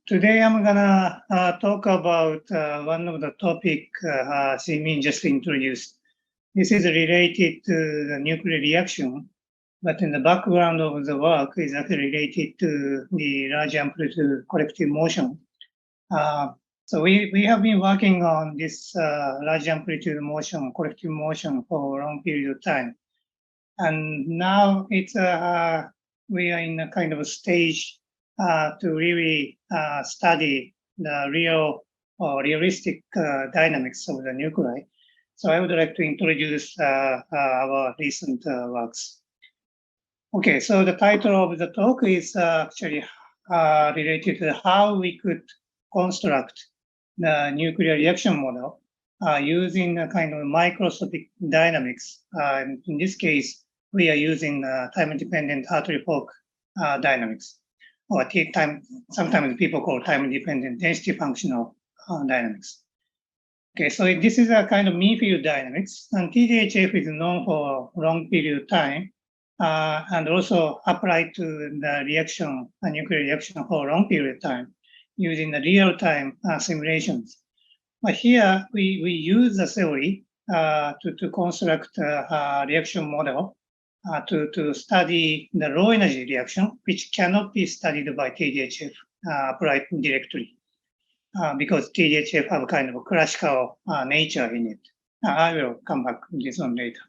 Today I'm gonna talk about one of the topic Simin just introduced. This is related to the nuclear reaction, but in the background of the work is actually related to the large amplitude collective motion. So we have been working on this large amplitude motion, collective motion for a long period of time. And now it's we are in a kind of a stage to really study the realistic dynamics of the nuclei. So I would like to introduce our recent works. Okay, so the title of the talk is actually related to how we could construct the nuclear reaction model using a kind of microscopic dynamics. In this case, we are using time-dependent Hartree-Fock dynamics, or sometimes people call time-dependent density functional dynamics. Okay, so this is a kind of mean field dynamics, and TDHF is known for long period of time, and also applied to the reaction, a nuclear reaction for a long period of time, using the real-time simulations. But here we use the theory to construct a reaction model to study the low energy reaction, which cannot be studied by TDHF applied directly, because TDHF have kind of a classical nature in it. I will come back to this one later.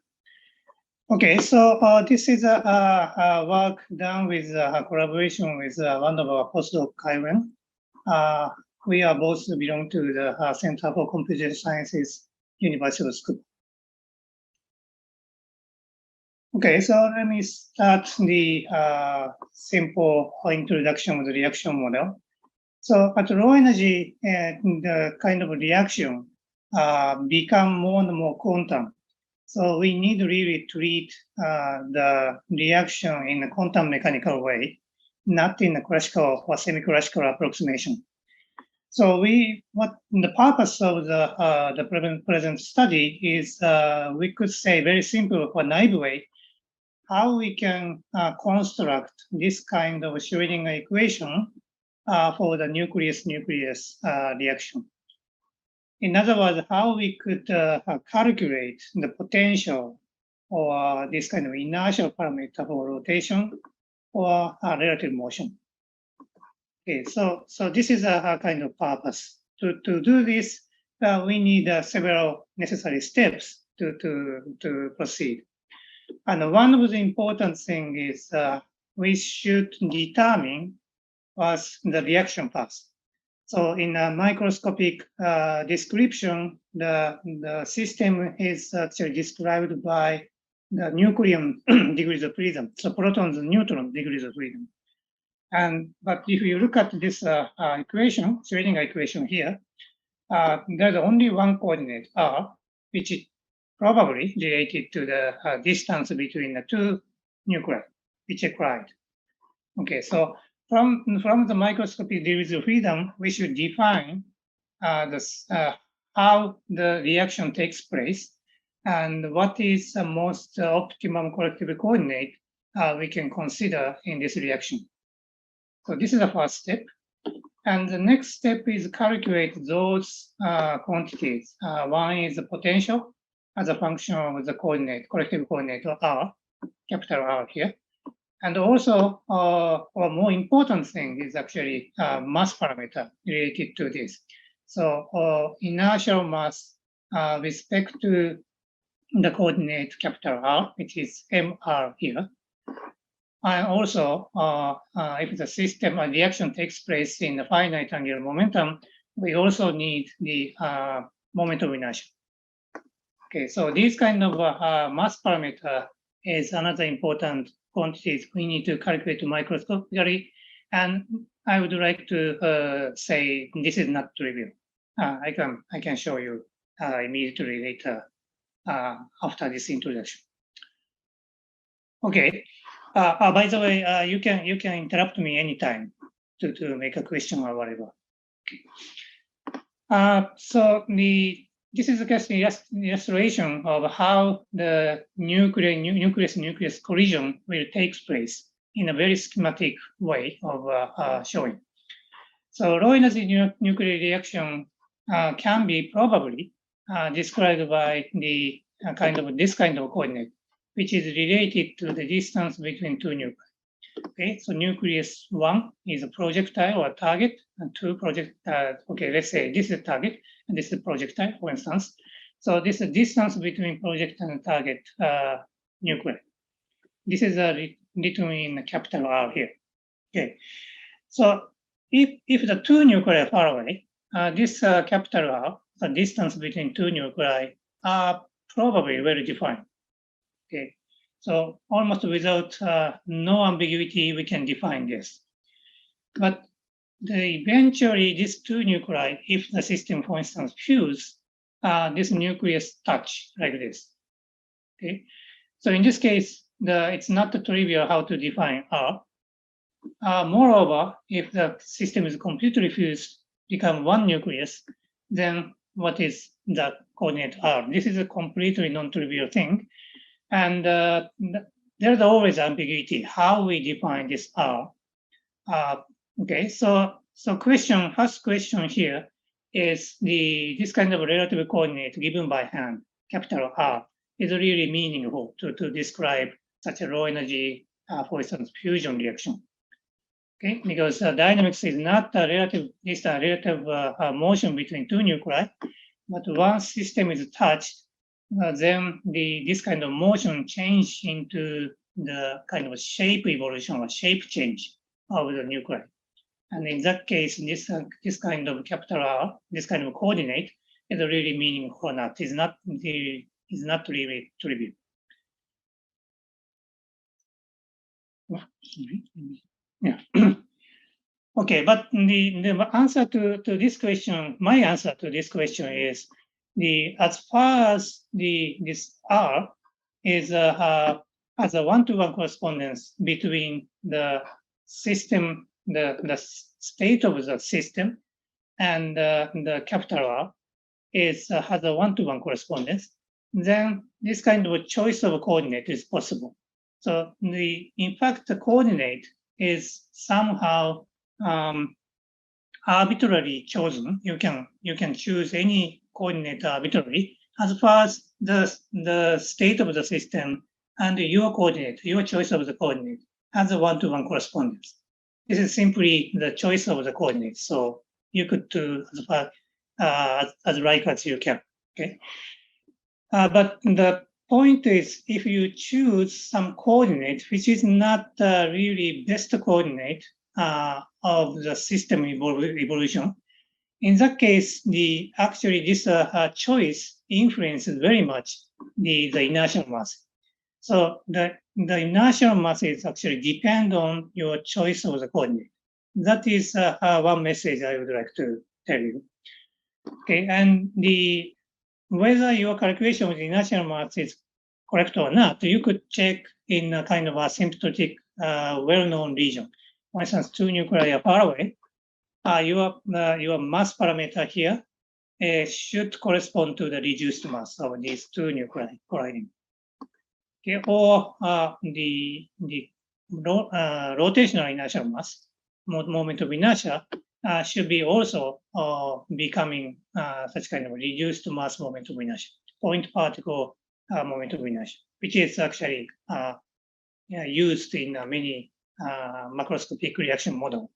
Okay, so this is a work done with a collaboration with one of our postdoc, Kaiwen. We are both belong to the Center for Computer Sciences, University of Tsukuba. Okay, so let me start the simple introduction of the reaction model. So at low energy, the kind of reaction become more and more quantum. So we need to really treat the reaction in a quantum mechanical way, not in a classical or semi-classical approximation. So what the purpose of the present study is, we could say very simple or naive way, how we can construct this kind of Schrödinger equation for the nucleus-nucleus reaction. In other words, how we could calculate the potential or this kind of inertial parameter for rotation or relative motion. Okay, so this is a kind of purpose. To do this, we need several necessary steps to proceed. And one of the important things is we should determine what's the reaction path. So in a microscopic description, the system is actually described by the nucleon degrees of freedom, so protons and neutrons degrees of freedom. But if you look at this equation, Schrödinger equation here, there's only one coordinate, r, which is probably related to the distance between the two nuclei, which collide. Okay, so from the microscopic degrees of freedom, we should define how the reaction takes place and what is the most optimum collective coordinate we can consider in this reaction. So this is the first step. And the next step is calculate those quantities. One is the potential as a function of the coordinate, collective coordinate r, capital R here. And also, a more important thing is actually mass parameter related to this. So inertial mass with respect to the coordinate capital R, which is mr here. And also, if the system or reaction takes place in the finite angular momentum, we also need the moment of inertia. Okay, so this kind of mass parameter is another important quantities we need to calculate microscopically, and I would like to say this is not trivial. I can show you immediately later after this introduction. Okay. By the way, you can interrupt me anytime to make a question or whatever. Okay. So this is just an illustration of how the nucleus-nucleus collision will take place in a very schematic way of showing. So low energy nuclear reaction can be probably described by the this kind of coordinate, which is related to the distance between two nuclei. Okay, so nucleus 1 is a projectile or target, and 2 okay, let's say this is a target and this is a projectile, for instance. So this is the distance between projectile and target nuclei. This is written in capital R here. Okay, so if the two nuclei are far away, this capital R, the distance between two nuclei, are probably well defined. Okay, so almost without no ambiguity, we can define this. But eventually, these two nuclei, if the system, for instance, fuse, this nucleus touch like this. Okay, so in this case, it's not trivial how to define R. Moreover, if the system is completely fused, become one nucleus, then what is the coordinate R? This is a completely non-trivial thing. And there's always ambiguity how we define this R. Okay, so first question here is this kind of relative coordinate given by hand, capital R, is really meaningful to describe such a low energy, for instance, fusion reaction. Okay, because dynamics is not a relative, it's a relative motion between two nuclei, but once system is touched, then this kind of motion change into the kind of shape evolution or shape change of the nuclei. And in that case, this kind of capital R, this kind of coordinate is really meaningful or not. Is not really trivial. Yeah. Okay, but the answer to this question, my answer to this question is as far as this R is has a one-to-one correspondence between the system, the state of the system, and the capital R has a one-to-one correspondence, then this kind of choice of coordinate is possible. So in fact, the coordinate is somehow arbitrarily chosen. You can choose any coordinate arbitrarily as far as the state of the system and your coordinate, your choice of the coordinate has a one-to-one correspondence. This is simply the choice of the coordinate. So you could do as right as you can. Okay, but the point is, if you choose some coordinate which is not really best coordinate of the system evolution, in that case, this choice influences very much the inertial mass. So the inertial mass is actually depend on your choice of the coordinate. That is one message I would like to tell you. Okay, and whether your calculation with inertial mass is correct or not, you could check in a kind of asymptotic, well-known region. For instance, two nuclei are far away. Your mass parameter here should correspond to the reduced mass of these two nuclei colliding. Okay, or the rotational inertial mass, moment of inertia, should be also becoming such kind of reduced mass moment of inertia, point particle moment of inertia, which is actually used in many macroscopic reaction model.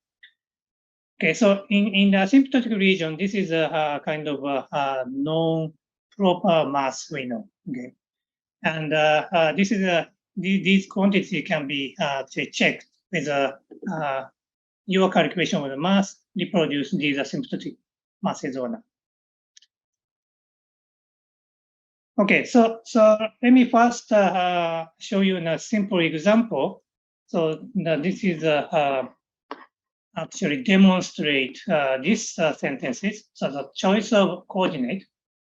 Okay, so in the asymptotic region, this is a kind of non-proper mass we know. Okay, and this is these quantity can be checked with your calculation of the mass, reproduce these asymptotic masses or not. Okay, so let me first show you a simple example. So this is actually demonstrate these sentences. So the choice of coordinate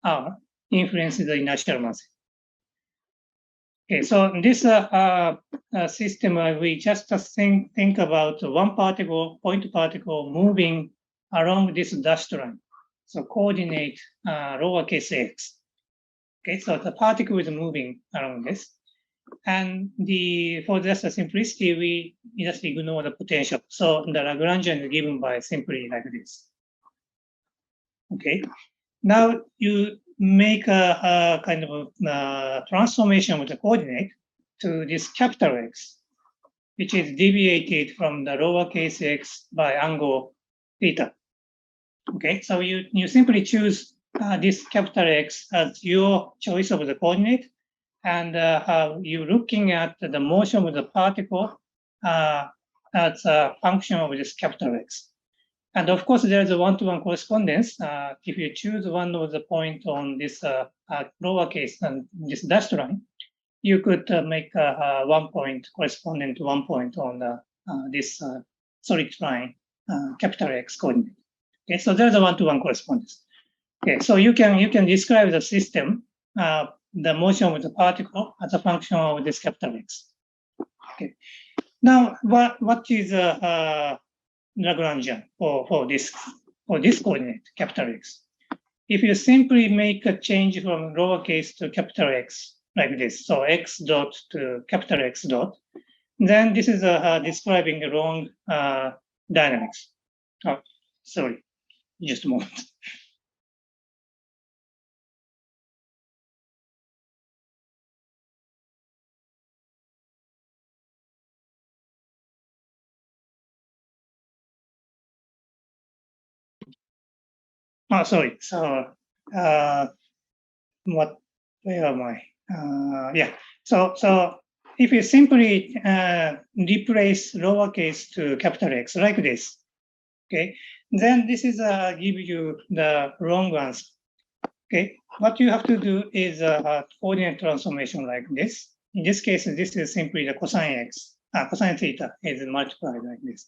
R influences the inertial mass. Okay, so this system, we just think about one particle, point particle moving along this dashed line. So coordinate lowercase x. Okay, so the particle is moving along this. And for just the simplicity, we just ignore the potential. So the Lagrangian is given by simply like this. Okay. Now you make a kind of a transformation with the coordinate to this capital X, which is deviated from the lowercase x by angle theta. Okay, so you simply choose this capital X as your choice of the coordinate, and you're looking at the motion of the particle as a function of this capital X. And of course, there's a one-to-one correspondence. If you choose one of the point on this lowercase and this dashed line, you could make 1 point corresponding to 1 point on this solid line, capital X coordinate. Okay, so there's a one-to-one correspondence. Okay, so you can describe the system, the motion of the particle as a function of this capital X. Okay, now what is Lagrangian for this coordinate, capital X? If you simply make a change from lowercase to capital X like this, so x dot to capital X dot, then this is describing the wrong dynamics. Oh, sorry, just a moment. Oh, sorry. So, where am I? Yeah. So if you simply replace lowercase to capital X like this, okay, then this is give you the wrong answer. Okay. What you have to do is a coordinate transformation like this. In this case, this is simply the cosine x, cosine theta is multiplied like this.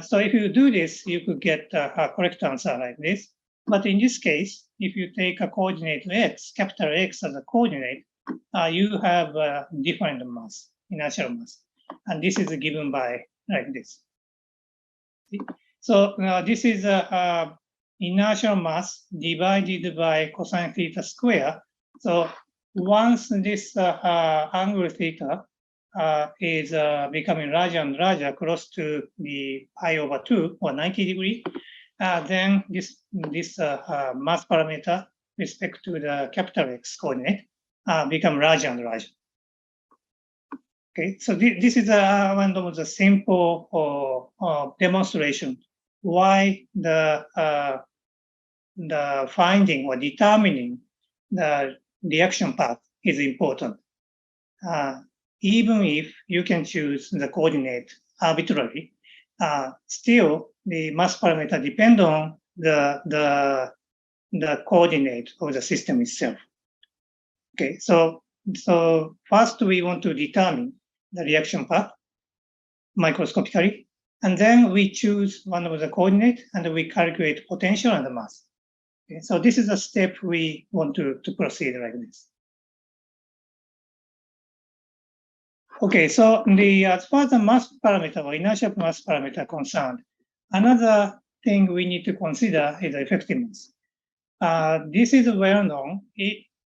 So if you do this, you could get a correct answer like this. But in this case, if you take a coordinate x, capital X as a coordinate, you have a different mass, inertial mass. And this is given by like this. So this is inertial mass divided by cosine theta square. So once this angle theta is becoming larger and larger, close to the pi over 2 or 90 degree, then this mass parameter respect to the capital X coordinate become larger and larger. Okay, so this is one of the simple demonstration why the finding or determining the reaction path is important. Even if you can choose the coordinate arbitrarily, still the mass parameter depend on the coordinate of the system itself. Okay, so first we want to determine the reaction path microscopically, and then we choose one of the coordinate and we calculate potential and the mass. Okay, so this is a step we want to proceed like this. Okay, so as far as the mass parameter or inertial mass parameter are concerned, another thing we need to consider is effectiveness. This is well known.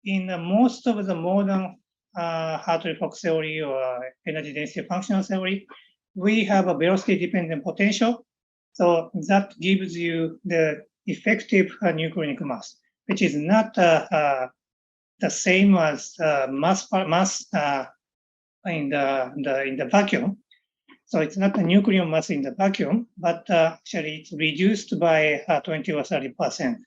In most of the modern Hartree-Fock theory or energy density functional theory, we have a velocity-dependent potential. So that gives you the effective nucleonic mass, which is not the same as mass in the vacuum. So it's not a nucleon mass in the vacuum, but actually it's reduced by 20 or 30%.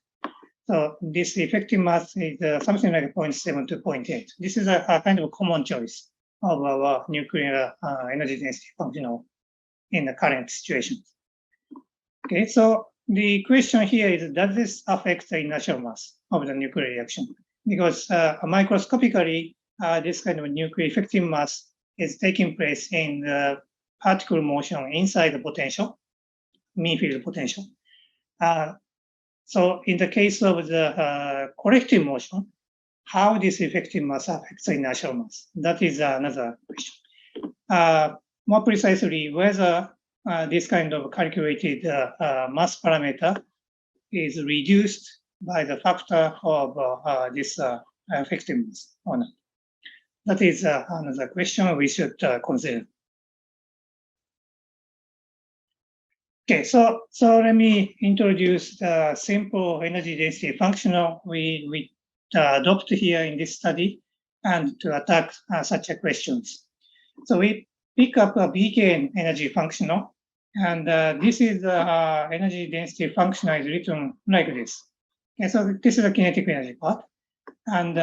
So this effective mass is something like 0.7 to 0.8. This is a kind of common choice of our nuclear energy density functional in the current situation. Okay, so the question here is, does this affect the inertial mass of the nuclear reaction? Because microscopically, this kind of nuclear effective mass is taking place in the particle motion inside the potential, mean field potential. So in the case of the corrective motion, how this effective mass affects the inertial mass? That is another question. More precisely, whether this kind of calculated mass parameter is reduced by the factor of this effectiveness or not. that is another question we should consider. Okay, so let me introduce the simple energy density functional we adopt here in this study and to attack such questions. So we pick up a BKN energy functional, and this is the energy density functional is written like this. Okay, so this is the kinetic energy part, and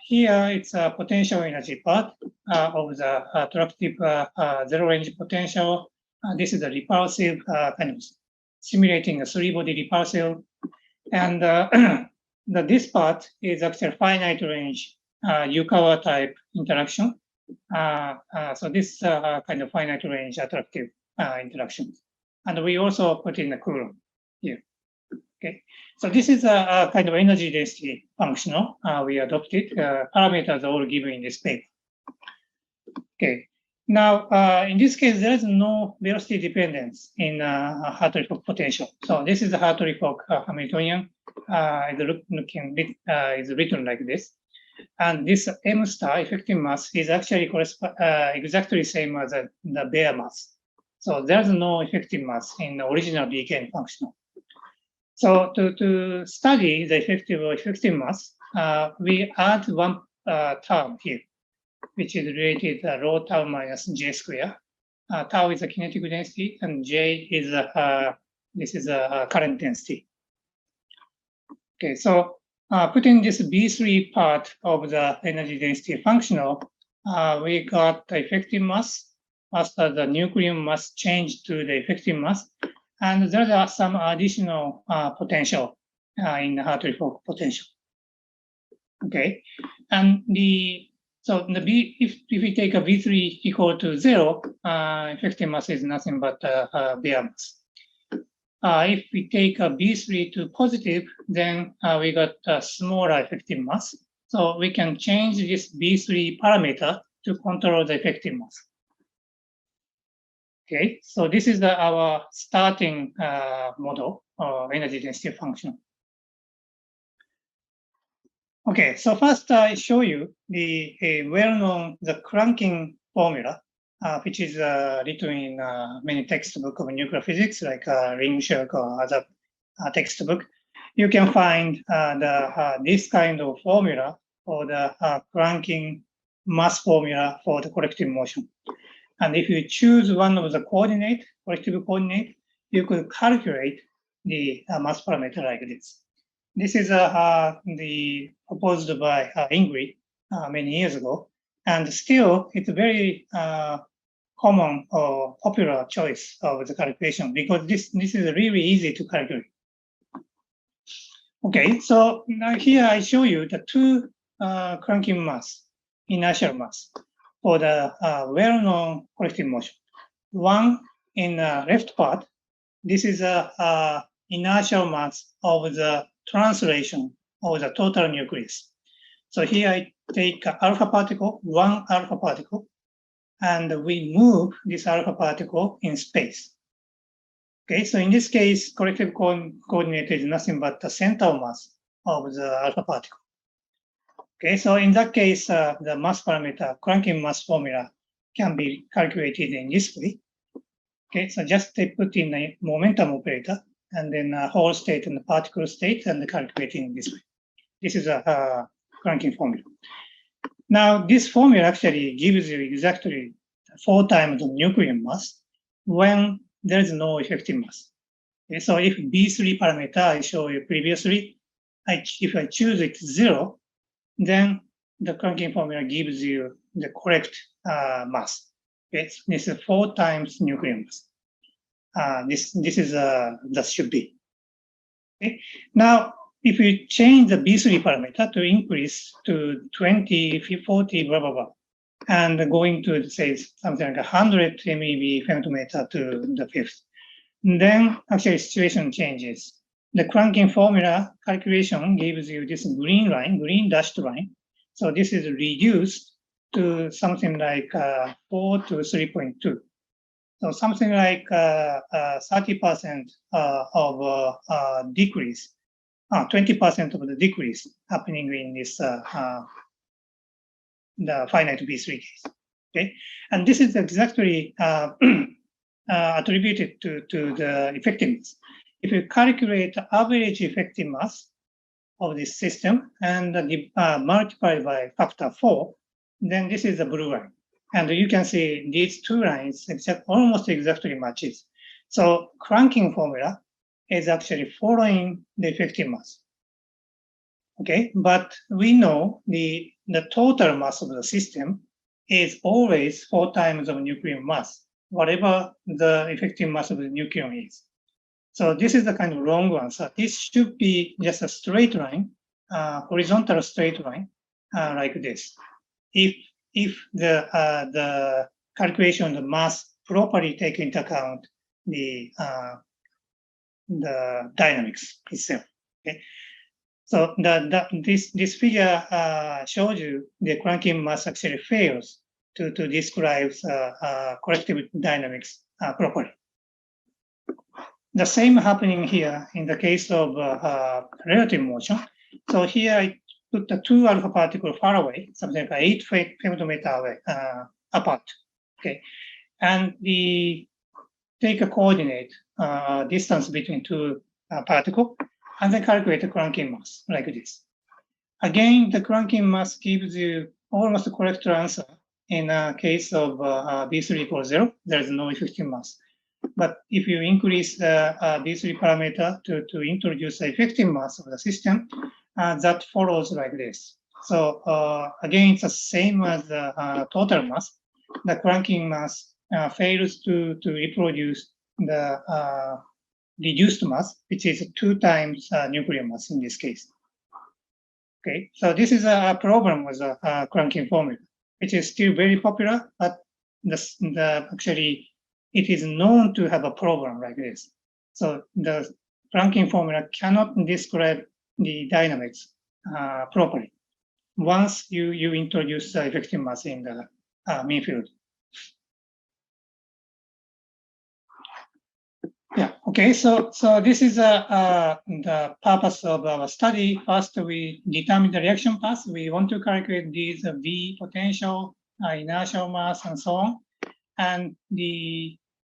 here it's a potential energy part of the attractive zero range potential. This is a repulsive kind of simulating a 3-body repulsive, and this part is actually finite range Yukawa type interaction. So this kind of finite range attractive interactions, and we also put in the Coulomb here. Okay, so this is a kind of energy density functional we adopted. Parameters are all given in this paper. Okay. Now, in this case, there is no velocity dependence in Hartree-Fock potential. So this is the Hartree-Fock Hamiltonian. Is written like this, and this m star effective mass is actually exactly same as the bare mass. So there's no effective mass in the original BKN functional. So to study the effective mass, we add one term here, which is related rho tau minus j square. Tau is a kinetic density, and j is this is a current density. Okay, so putting this B3 part of the energy density functional, we got the effective mass after the nucleon mass changed to the effective mass, and there are some additional potential in the Hartree-Fock potential. Okay, and if we take a V3 equal to 0, effective mass is nothing but bare mass. If we take a B3 to positive, then we got a smaller effective mass. So we can change this B3 parameter to control the effective mass. Okay, so this is our starting model or energy density function. Okay, so first I show you the well-known cranking formula, which is written in many textbooks of nuclear physics, like Ringshirk or other textbook. You can find this kind of formula for the cranking mass formula for the collective motion. And if you choose one of the coordinate, collective coordinate, you could calculate the mass parameter like this. This is proposed by Ingrid many years ago, and still it's a very common or popular choice of the calculation because this is really easy to calculate. Okay, so now here I show you the two cranking mass, inertial mass, for the well-known collective motion. One in the left part, this is a inertial mass of the translation of the total nucleus. So here I take alpha particle, one alpha particle, and we move this alpha particle in space. Okay, so in this case, collective coordinate is nothing but the center mass of the alpha particle. Okay, so in that case, the mass parameter, cranking mass formula, can be calculated in this way. Okay, so just put in a momentum operator, and then a whole state and the particle state, and calculating this way. This is a cranking formula. Now, this formula actually gives you exactly 4 times the nucleon mass when there is no effective mass. Okay, so if B3 parameter I showed you previously, if I choose it 0, then the cranking formula gives you the correct mass. Okay, so this is 4 times nucleon mass. This is that should be. Okay. Now, if you change the B3 parameter to increase to 20, 40, blah, blah, blah, and going to say something like 100 MeV femtometer to the fifth, then actually situation changes. The cranking formula calculation gives you this green line, green dashed line. So this is reduced to something like 4 to 3.2. So something like 30% of decrease, 20% of the decrease happening in this the finite B3 case. Okay, and this is exactly attributed to the effectiveness. If you calculate the average effective mass of this system and multiply by factor 4, then this is the blue line. And you can see these two lines almost exactly matches. So cranking formula is actually following the effective mass. Okay, but we know the total mass of the system is always 4 times of nucleon mass, whatever the effective mass of the nucleon is. So this is the kind of long one. So this should be just a straight line, horizontal straight line, like this. If the calculation of the mass properly take into account the dynamics itself. Okay, so this figure shows you the cranking mass actually fails to describe collective dynamics properly. The same happening here in the case of relative motion. So here I put the 2 alpha particles far away, something like 8 femtometer away, apart. Okay, and take a coordinate distance between 2 particles, and then calculate the cranking mass like this. Again, the cranking mass gives you almost the correct answer in a case of B3 equals 0. There is no effective mass. But if you increase the B3 parameter to introduce the effective mass of the system, that follows like this. So again, it's the same as the total mass. The cranking mass fails to reproduce the reduced mass, which is 2 times nuclear mass in this case. Okay, so this is a problem with the cranking formula, which is still very popular, but actually it is known to have a problem like this. So the cranking formula cannot describe the dynamics properly once you introduce the effective mass in the mean field. Yeah, okay, so this is the purpose of our study. First, we determine the reaction path. We want to calculate these V potential, inertial mass, and so on. And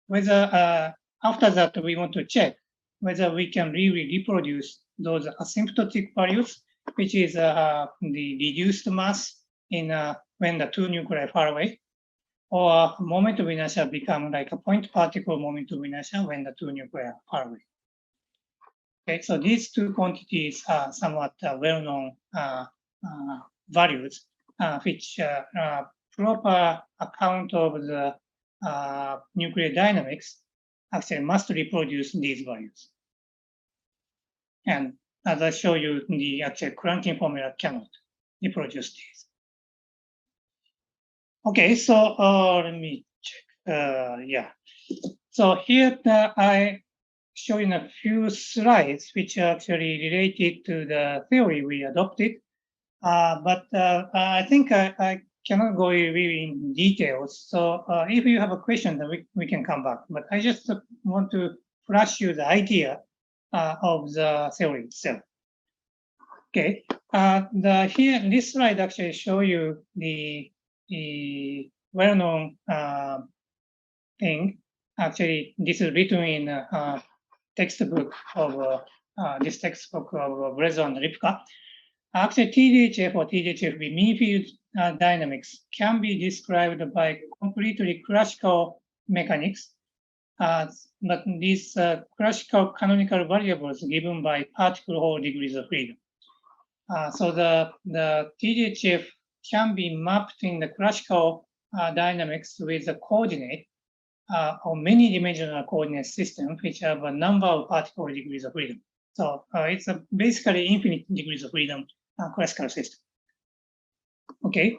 whether after that we want to check whether we can really reproduce those asymptotic values, which is the reduced mass in when the 2 nuclei are far away, or moment of inertia become like a point particle moment of inertia when the 2 nuclei are far away. Okay, so these 2 quantities are somewhat well-known values, which proper account of the nuclear dynamics actually must reproduce these values. And as I show you, the actual cranking formula cannot reproduce these. Okay, so let me check. Yeah. So here I show you a few slides which are actually related to the theory we adopted. But I think I cannot go really in details. So if you have a question, then we can come back. But I just want to flash you the idea of the theory itself. Okay. Here, this slide actually show you the well-known thing. Actually, this is written in textbook of this textbook of Brezo and Lipka. Actually, TDHF or TDHFB mean field dynamics can be described by completely classical mechanics, but these classical canonical variables given by particle hole degrees of freedom. So the TDHF can be mapped in the classical dynamics with a coordinate or many dimensional coordinate system, which have a number of particle degrees of freedom. So it's basically infinite degrees of freedom classical system. Okay,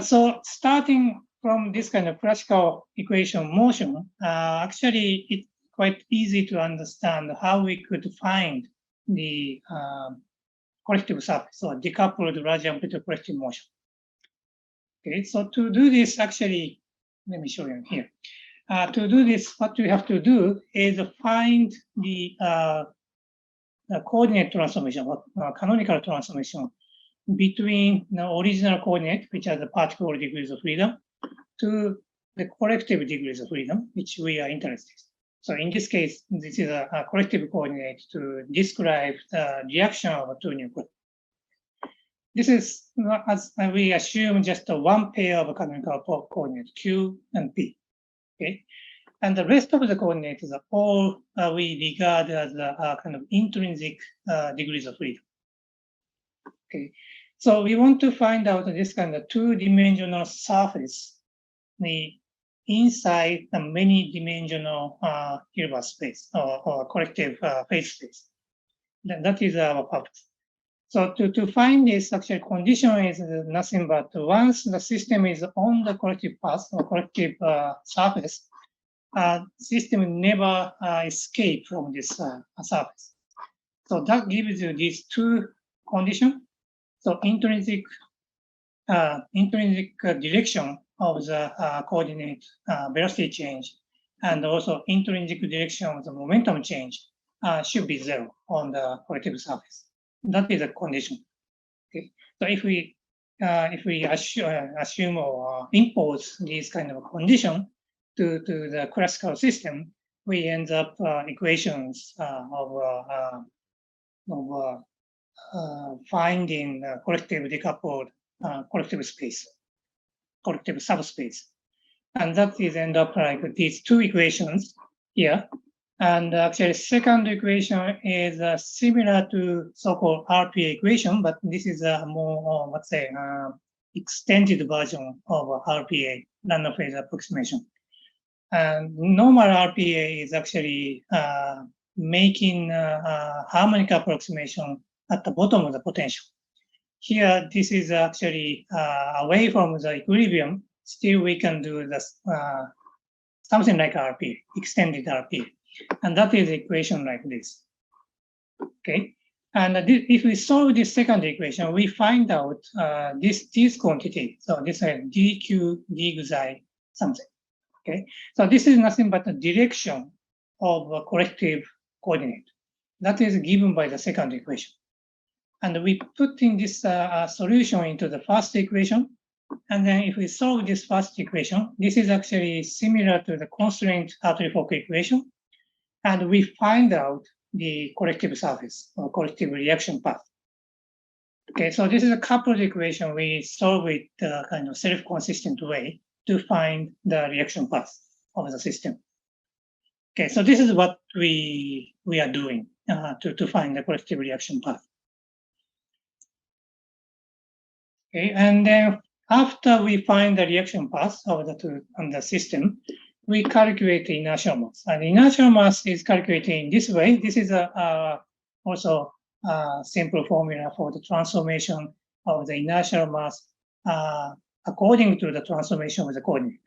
so starting from this kind of classical equation motion, actually it's quite easy to understand how we could find the collective surface or decoupled large amplitude collective motion. Okay, so to do this, actually, let me show you here. To do this, what we have to do is find the coordinate transformation or canonical transformation between the original coordinate, which are the particular degrees of freedom, to the collective degrees of freedom, which we are interested in. So in this case, this is a collective coordinate to describe the reaction of two nuclei. This is, as we assume, just one pair of canonical coordinates, Q and P. Okay, and the rest of the coordinates are all we regard as kind of intrinsic degrees of freedom. Okay, so we want to find out this kind of two-dimensional surface inside the many-dimensional Hilbert space or collective phase space. That is our purpose. So to find this, actually condition is nothing but once the system is on the collective path or collective surface, system never escape from this surface. So that gives you these two conditions. So intrinsic direction of the coordinate velocity change and also intrinsic direction of the momentum change should be zero on the collective surface. That is a condition. Okay. So if we assume or impose these kind of condition to the classical system, we end up equations of finding collective decoupled collective space, collective subspace. And that is end up like these two equations here. And actually second equation is similar to so-called RPA equation, but this is a more, let's say, extended version of RPA, random phase approximation. And normal RPA is actually making harmonic approximation at the bottom of the potential. Here, this is actually away from the equilibrium. Still, we can do this something like RPA, extended RPA, and that is the equation like this. Okay, and if we solve this second equation, we find out this quantity. So this is dq d xi something. Okay, so this is nothing but the direction of a collective coordinate. That is given by the second equation. And we put in this solution into the first equation. And then if we solve this first equation, this is actually similar to the constraint Hartree-Fock equation. And we find out the collective surface or collective reaction path. Okay, so this is a coupled equation we solve it kind of self-consistent way to find the reaction path of the system. Okay, so this is what we are doing to find the collective reaction path. Okay, and then after we find the reaction path of the system, we calculate the inertial mass. And inertial mass is calculated in this way. This is also a simple formula for the transformation of the inertial mass according to the transformation of the coordinate.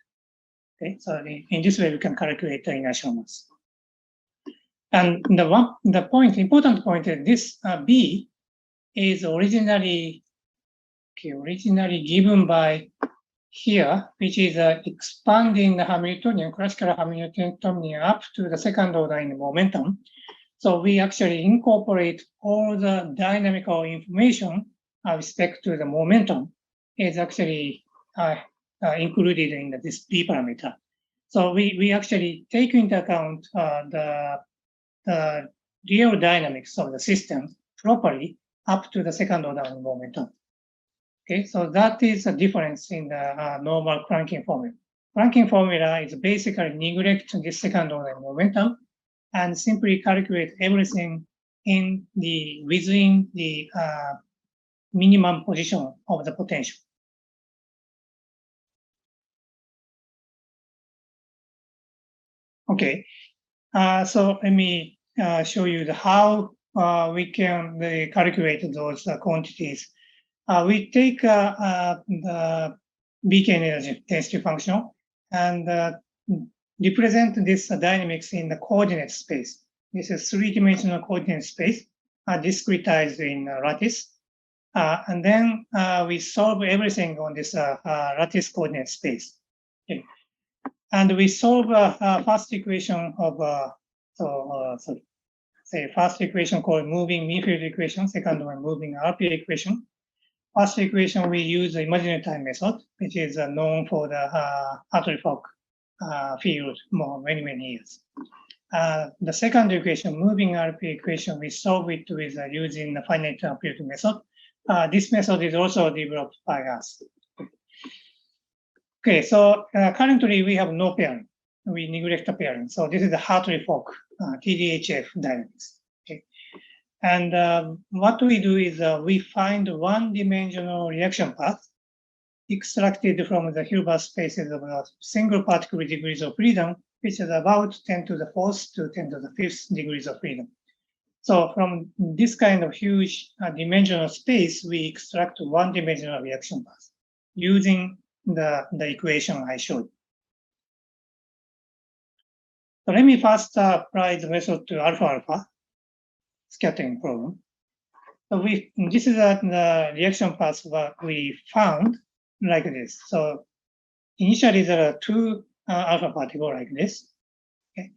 Okay, so in this way we can calculate the inertial mass. And the important point is this B is originally given by here, which is expanding the Hamiltonian, classical Hamiltonian up to the second order in the momentum. So we actually incorporate all the dynamical information with respect to the momentum is actually included in this B parameter. So we actually take into account the real dynamics of the system properly up to the second order in momentum. Okay, so that is a difference in the normal cranking formula. Cranking formula is basically neglect this second order momentum and simply calculate everything within the minimum position of the potential. Okay, so let me show you how we can calculate those quantities. We take the BK energy density function and represent this dynamics in the coordinate space. This is three-dimensional coordinate space discretized in lattice. And then we solve everything on this lattice coordinate space. Okay. And we solve first equation of, say first equation called moving mean field equation, second one moving RPA equation. first equation, we use the imaginary time method, which is known for the Hartree-Fock field for many, many years. The second equation, moving RP equation, we solve it with using the finite amplitude method. This method is also developed by us. Okay, so currently we have no pairing. We neglect the pairing. So this is the Hartree-Fock TDHF dynamics. Okay. And what we do is we find one-dimensional reaction path extracted from the Hilbert spaces of a single particle degrees of freedom, which is about 10 to the 4th to 10 to the 5th degrees of freedom. So from this kind of huge dimensional space, we extract one-dimensional reaction path using the equation I showed. So let me first apply the method to alpha-alpha scattering problem. So this is the reaction path that we found like this. So initially there are two alpha particles like this. Okay.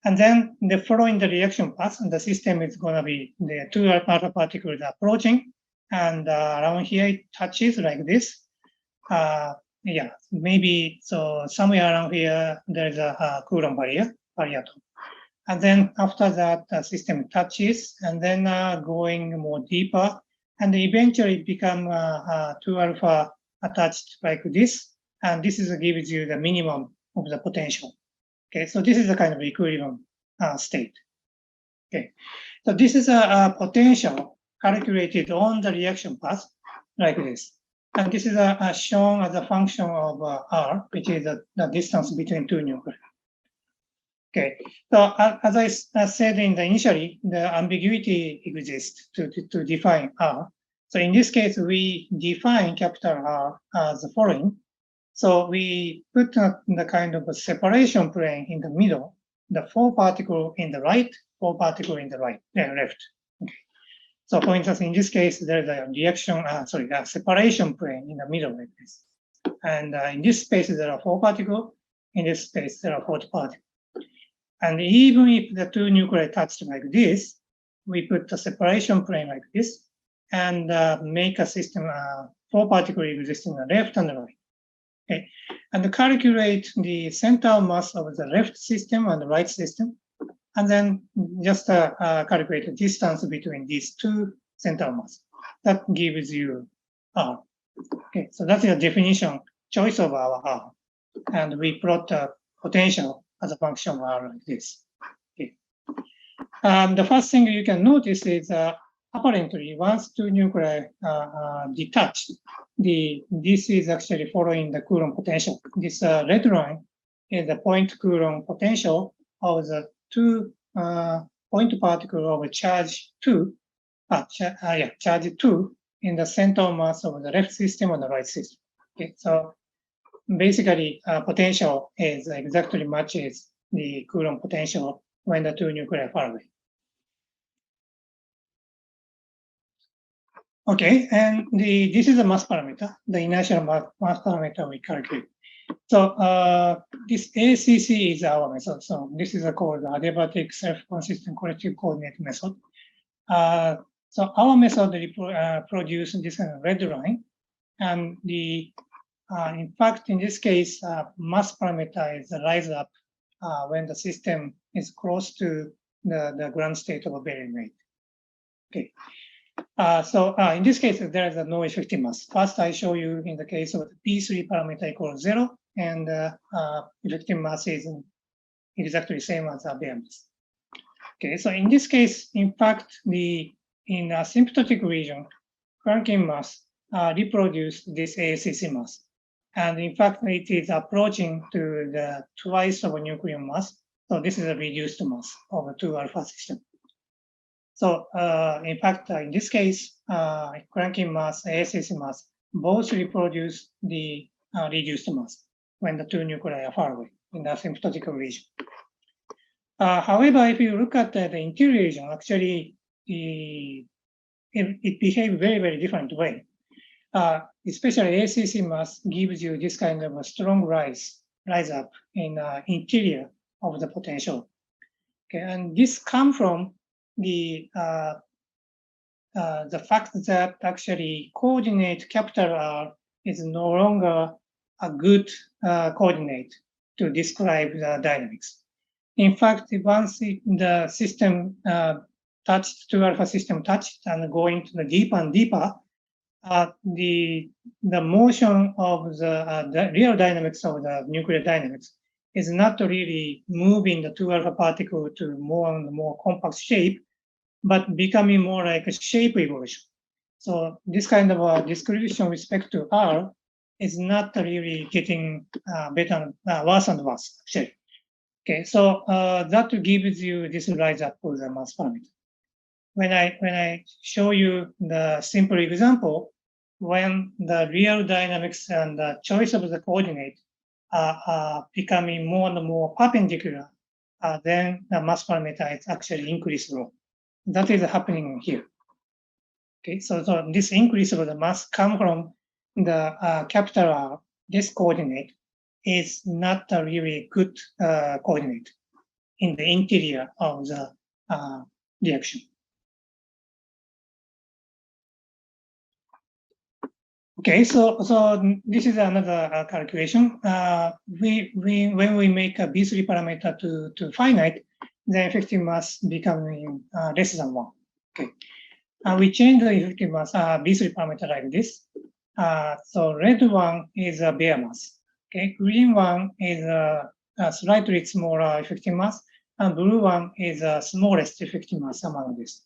And then following the reaction path, the system is going to be the two alpha particles approaching, and around here it touches like this. Yeah, maybe so somewhere around here there is a Coulomb barrier. And then after that, the system touches, and then going more deeper, and eventually become two alpha attached like this, and this is gives you the minimum of the potential. Okay, so this is a kind of equilibrium state. Okay, so this is a potential calculated on the reaction path like this, and this is shown as a function of r, which is the distance between two nuclei. Okay, so as I said initially, the ambiguity exists to define R. So in this case, we define capital R as the following. So we put the kind of a separation plane in the middle, the 4 particles in the right, 4 particles in the left. Okay. So for instance, in this case, there's a a separation plane in the middle like this. And in this space, there are 4 particles. In this space, there are 4 particles. And even if the two nuclei touch like this, we put the separation plane like this and make a system 4 particles exist in the left and the right. Okay, and calculate the center mass of the left system and the right system, and then just calculate the distance between these two center mass. That gives you R. Okay, so that's the definition choice of our R, and we plot the potential as a function of R like this. Okay. The first thing you can notice is apparently once two nuclei are detached, this is actually following the Coulomb potential. This red line is the point Coulomb potential of the two point particle of charge 2, charge 2 in the center mass of the left system and the right system. Okay, so basically, potential is exactly matches the Coulomb potential when the two nuclei are far away. Okay, and this is a mass parameter, the inertial mass parameter we calculate. So this ASCC is our method. So this is called the adiabatic self-consistent collective coordinate method. So our method produces this red line, and in fact, in this case, mass parameter is rise up when the system is close to the ground state of a bearing rate. Okay. So in this case, there is no effective mass. First, I show you in the case of the P3 parameter equals 0, and effective mass is exactly same as a bare mass. Okay, so in this case, in fact, in a symptotic region, Franklin mass reproduce this ASCC mass. And in fact, it is approaching to the twice of a nucleon mass. So this is a reduced mass of a 2 alpha system. So in fact, in this case, Franklin mass, ASCC mass, both reproduce the reduced mass when the two nuclei are far away in the asymptotic region. However, if you look at the interior region, actually, it behaves very, very different way. Especially ASCC mass gives you this kind of a strong rise up in interior of the potential. Okay, and this comes from the the fact that actually coordinate capital R is no longer a good coordinate to describe the dynamics. In fact, once the system touched, 2 alpha system touched and going to the deeper and deeper, the motion of the real dynamics of the nuclear dynamics is not really moving the 2 alpha particle to more and more compact shape, but becoming more like a shape evolution. So this kind of description with respect to R is not really getting better, worse and worse, actually. Okay, so that gives you this rise up of the mass parameter. When I show you the simple example, when the real dynamics and the choice of the coordinate are becoming more and more perpendicular, then the mass parameter is actually increased rho. That is happening here. Okay, so this increase of the mass come from the capital R, this coordinate is not a really good coordinate in the interior of the reaction. Okay, so this is another calculation. When we make a B3 parameter to finite, the effective mass becoming less than 1. Okay, we change the effective mass B3 parameter like this. So red one is a bare mass. Okay, green one is a slightly smaller effective mass, and blue one is the smallest effective mass among this.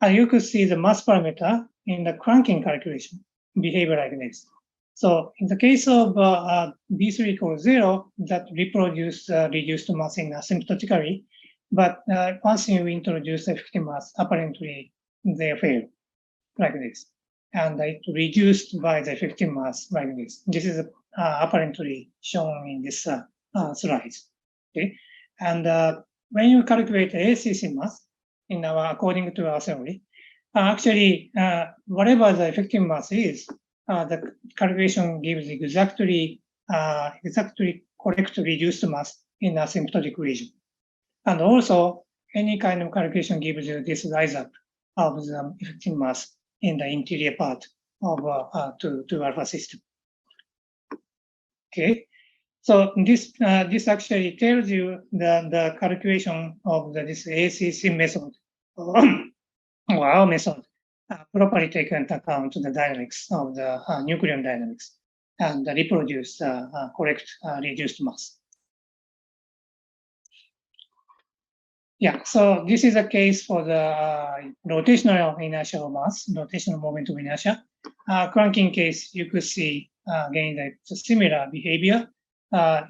And you could see the mass parameter in the cranking calculation behave like this. So in the case of B3 equals 0, that reproduce reduced mass in asymptotically, but once you introduce effective mass, apparently they fail like this. And it reduced by the effective mass like this. This is apparently shown in this slide. Okay, and when you calculate ASCC mass in according to our theory, actually whatever the effective mass is, the calculation gives exactly correct reduced mass in asymptotic region, and also any kind of calculation gives you this rise up of the effective mass in the interior part of 2 alpha system. Okay, so this actually tells you the calculation of this ACC method or our method properly take into account the dynamics of the nucleon dynamics and reproduce correct reduced mass. Yeah, so this is a case for the rotational inertial mass, rotational moment of inertia. Cranking case, you could see again that it's a similar behavior,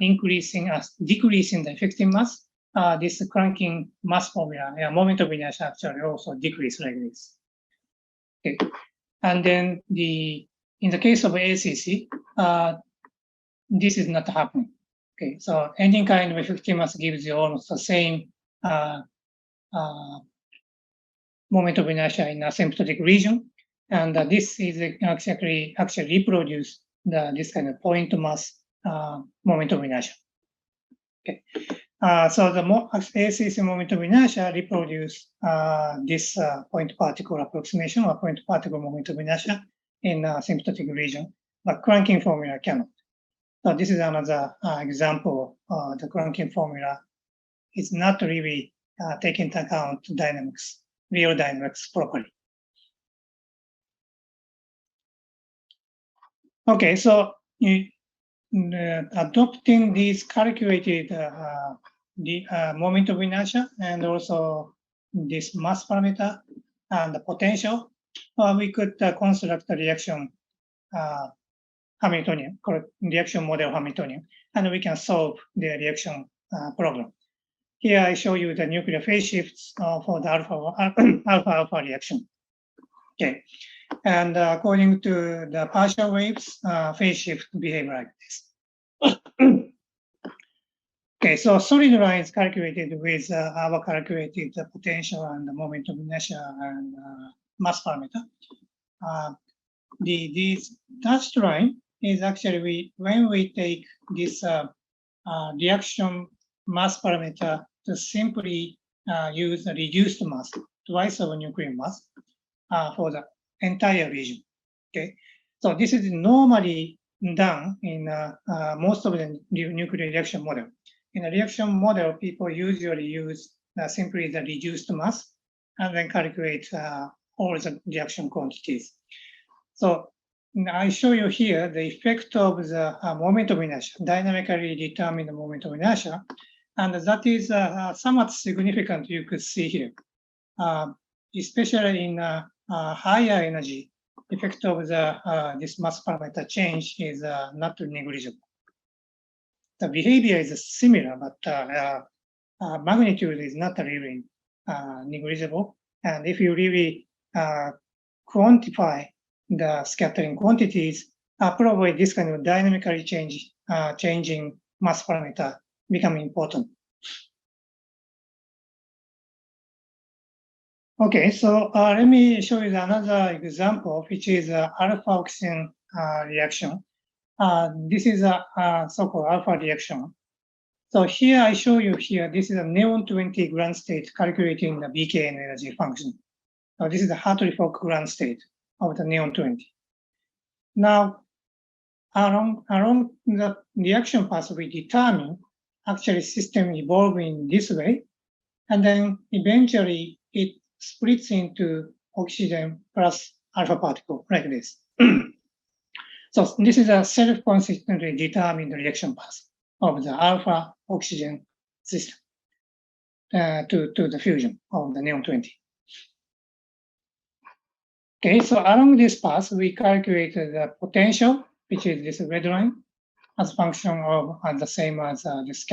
decreasing the effective mass. This cranking mass formula, moment of inertia actually also decrease like this. Okay, and then in the case of ACC, this is not happening. Okay, so any kind of effective mass gives you almost the same moment of inertia in asymptotic region, and this is actually reproduce this kind of point mass moment of inertia. Okay, so the ACC moment of inertia reproduce this point particle approximation or point particle moment of inertia in asymptotic region, but cranking formula cannot. So this is another example. The cranking formula is not really taking into account dynamics, real dynamics properly. Okay, so adopting these calculated moment of inertia and also this mass parameter and the potential, we could construct the reaction Hamiltonian, reaction model Hamiltonian, and we can solve the reaction problem. Here I show you the nuclear phase shifts for the alpha reaction. Okay, and according to the partial waves, phase shift behave like this. Okay, so solid lines calculated with our calculated potential and the moment of inertia and mass parameter. This dashed line is actually when we take this reaction mass parameter to simply use a reduced mass, twice of nuclear mass. for the entire region. Okay, so this is normally done in most of the nuclear reaction model. In a reaction model, people usually use simply the reduced mass and then calculate all the reaction quantities. So I show you here the effect of the moment of inertia, dynamically determined moment of inertia, and that is somewhat significant. You could see here, especially in higher energy, effect of the this mass parameter change is not negligible. The behavior is similar, but magnitude is not really negligible. And if you really quantify the scattering quantities, probably this kind of dynamically changing mass parameter become important. Okay, so let me show you another example, which is alpha oxygen reaction. This is a so-called alpha reaction. So here I show you here, this is a neon-20 ground state calculating the BKN energy function. So this is the Hartree-Fock ground state of the neon-20. Now, along the reaction path, we determine actually system evolving this way, and then eventually it splits into oxygen plus alpha particle like this. So this is a self-consistently determined reaction path of the alpha oxygen system to the fusion of the neon-20. Okay, so along this path, we calculated the potential, which is this red line, as function of the same as this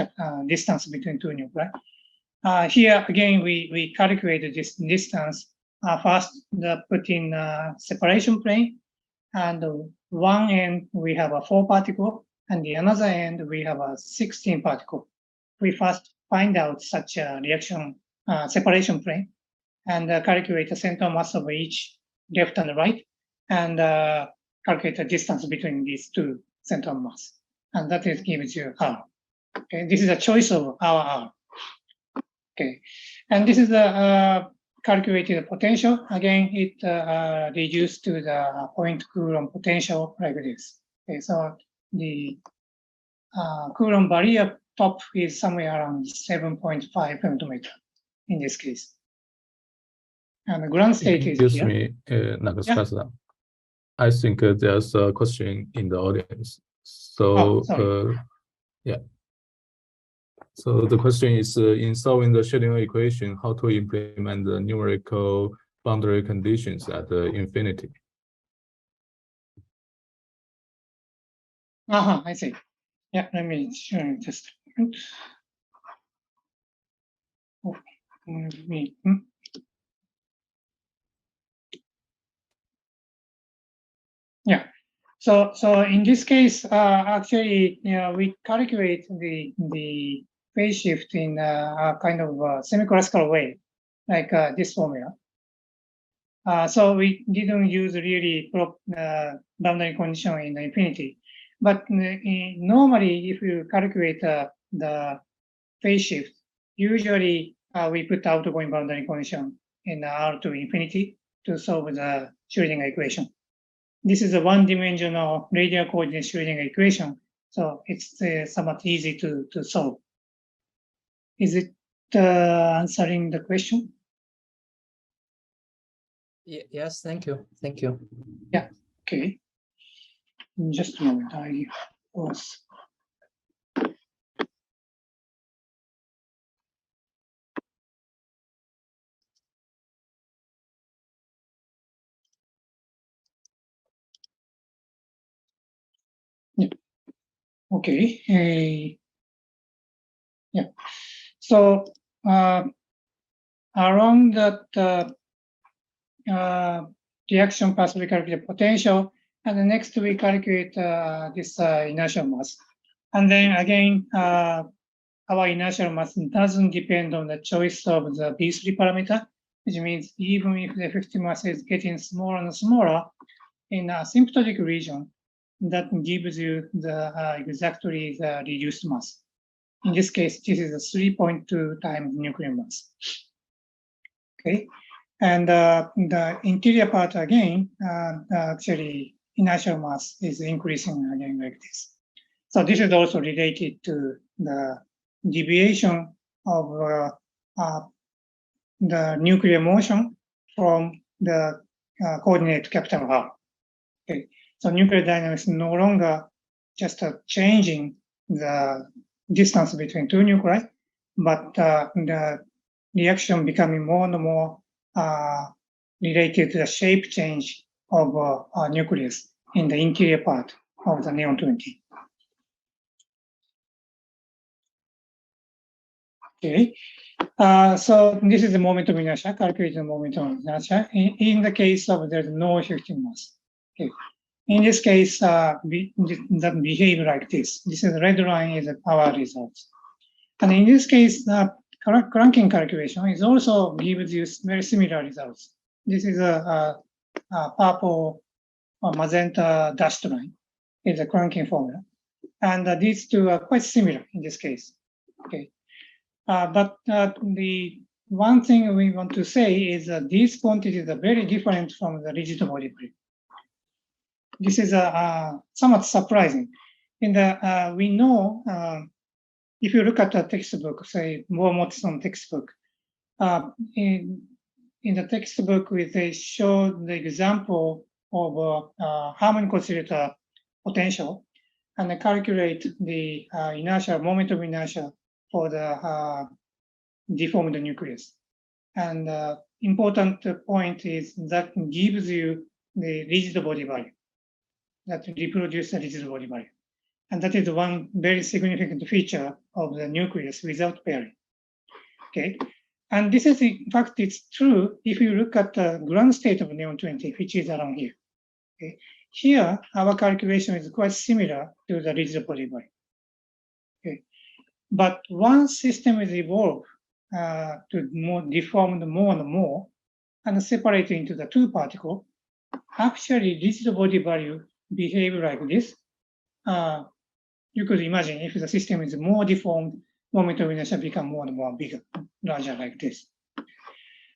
distance between two nuclei. Here again, we calculated this distance. First, put in separation plane, and one end we have a 4 particle, and the another end we have a 16 particle. We first find out such a reaction separation plane, and calculate the center mass of each left and right, and calculate the distance between these two center mass, and that is gives you R. Okay, this is a choice of our R. Okay, and this is the calculated potential. Again, it reduced to the point Coulomb potential like this. Okay, so the Coulomb barrier top is somewhere around 7.5 femtometer in this case. And the ground state is Excuse here. me, Nakatsukasa. Yeah. I think there's a question in the audience. So, yeah. So the question is, in solving the Schrödinger equation, how to implement the numerical boundary conditions at infinity? I see. Yeah, let me show you just a moment. Oh, me. Yeah. So in this case, actually, we calculate the phase shift in a kind of semi-classical way, like this formula. So we didn't use really boundary condition in the infinity. But normally, if you calculate the phase shift, usually we put outgoing boundary condition in R to infinity to solve the Schrödinger equation. This is a one-dimensional radial coordinate Schrödinger equation, so it's somewhat easy to solve. Is it answering the question? Yes, thank you. Thank you. Yeah, okay. Just a moment, I was. Yeah. Okay. Yeah. So around that reaction path, we calculate potential, and the next we calculate this inertial mass. And then again, our inertial mass doesn't depend on the choice of the B3 parameter, which means even if the effective mass is getting smaller and smaller in a asymptotic region, that gives you the exactly the reduced mass. In this case, this is a 3.2 times nuclear mass. Okay, And the interior part again, actually inertial mass is increasing again like this. So this is also related to the deviation of the nuclear motion from the coordinate capital R. Okay, so nuclear dynamics no longer just changing the distance between two nuclei, but the reaction becoming more and more related to the shape change of nucleus in the interior part of the neon-20. Okay, so this is the moment of inertia, calculated moment of inertia. In the case of there's no effective mass. Okay. In this case, that behave like this. This is the red line is our results. And in this case, the cranking calculation is also gives you very similar results. This is a purple or magenta dashed line is a cranking formula. And these two are quite similar in this case. Okay. But the one thing we want to say is that these quantities are very different from the rigid body value. This is somewhat surprising. In the we know if you look at the textbook, say Moore-Motson textbook, in the textbook they show the example of harmonic oscillator potential, and they calculate the inertia, moment of inertia for the deformed nucleus. And important point is that gives you the rigid body value, that reproduce the rigid body value. And that is one very significant feature of the nucleus without pairing. Okay, and this is in fact it's true if you look at the ground state of neon-20, which is around here. Okay, here our calculation is quite similar to the rigid body value. Okay, but once system is evolved to deform more and more and separate into the two particles, actually rigid body value behave like this. You could imagine if the system is more deformed, moment of inertia become more and more bigger, larger like this.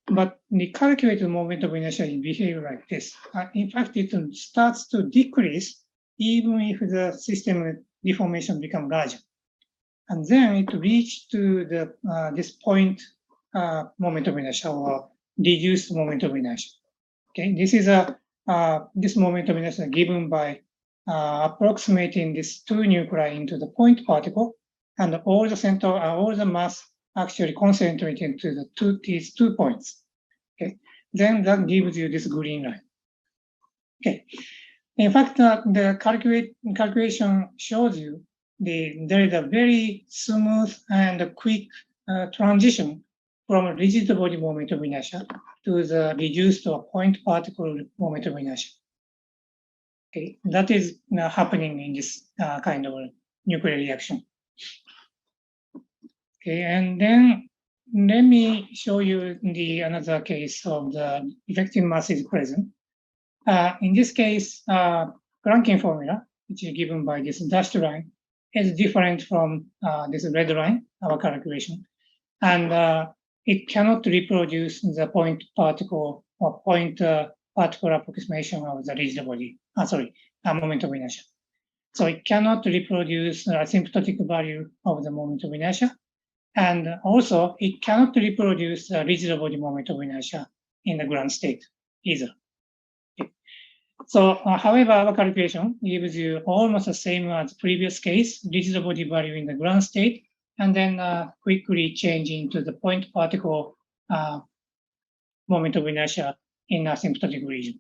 But the calculated moment of inertia behave like this. In fact, it starts to decrease even if the system deformation become larger. And then it reaches to the this point moment of inertia or reduced moment of inertia. Okay, this is this moment of inertia given by approximating these two nuclei into the point particle, and all the center, all the mass actually concentrated into these 2 points. Okay, then that gives you this green line. Okay, in fact, the calculation shows you there is a very smooth and quick transition from rigid body moment of inertia to the reduced or point particle moment of inertia. Okay, that is happening in this kind of nuclear reaction. Okay, and then let me show you another case of the effective mass is present. In this case, cranking formula, which is given by this dashed line, is different from this red line, our calculation, and it cannot reproduce the point particle or point particle approximation of the rigid body. Moment of inertia. So it cannot reproduce the asymptotic value of the moment of inertia, and also it cannot reproduce the rigid body moment of inertia in the ground state either. Okay. So, however, our calculation gives you almost the same as previous case, rigid body value in the ground state, and then quickly change into the point particle moment of inertia in asymptotic region.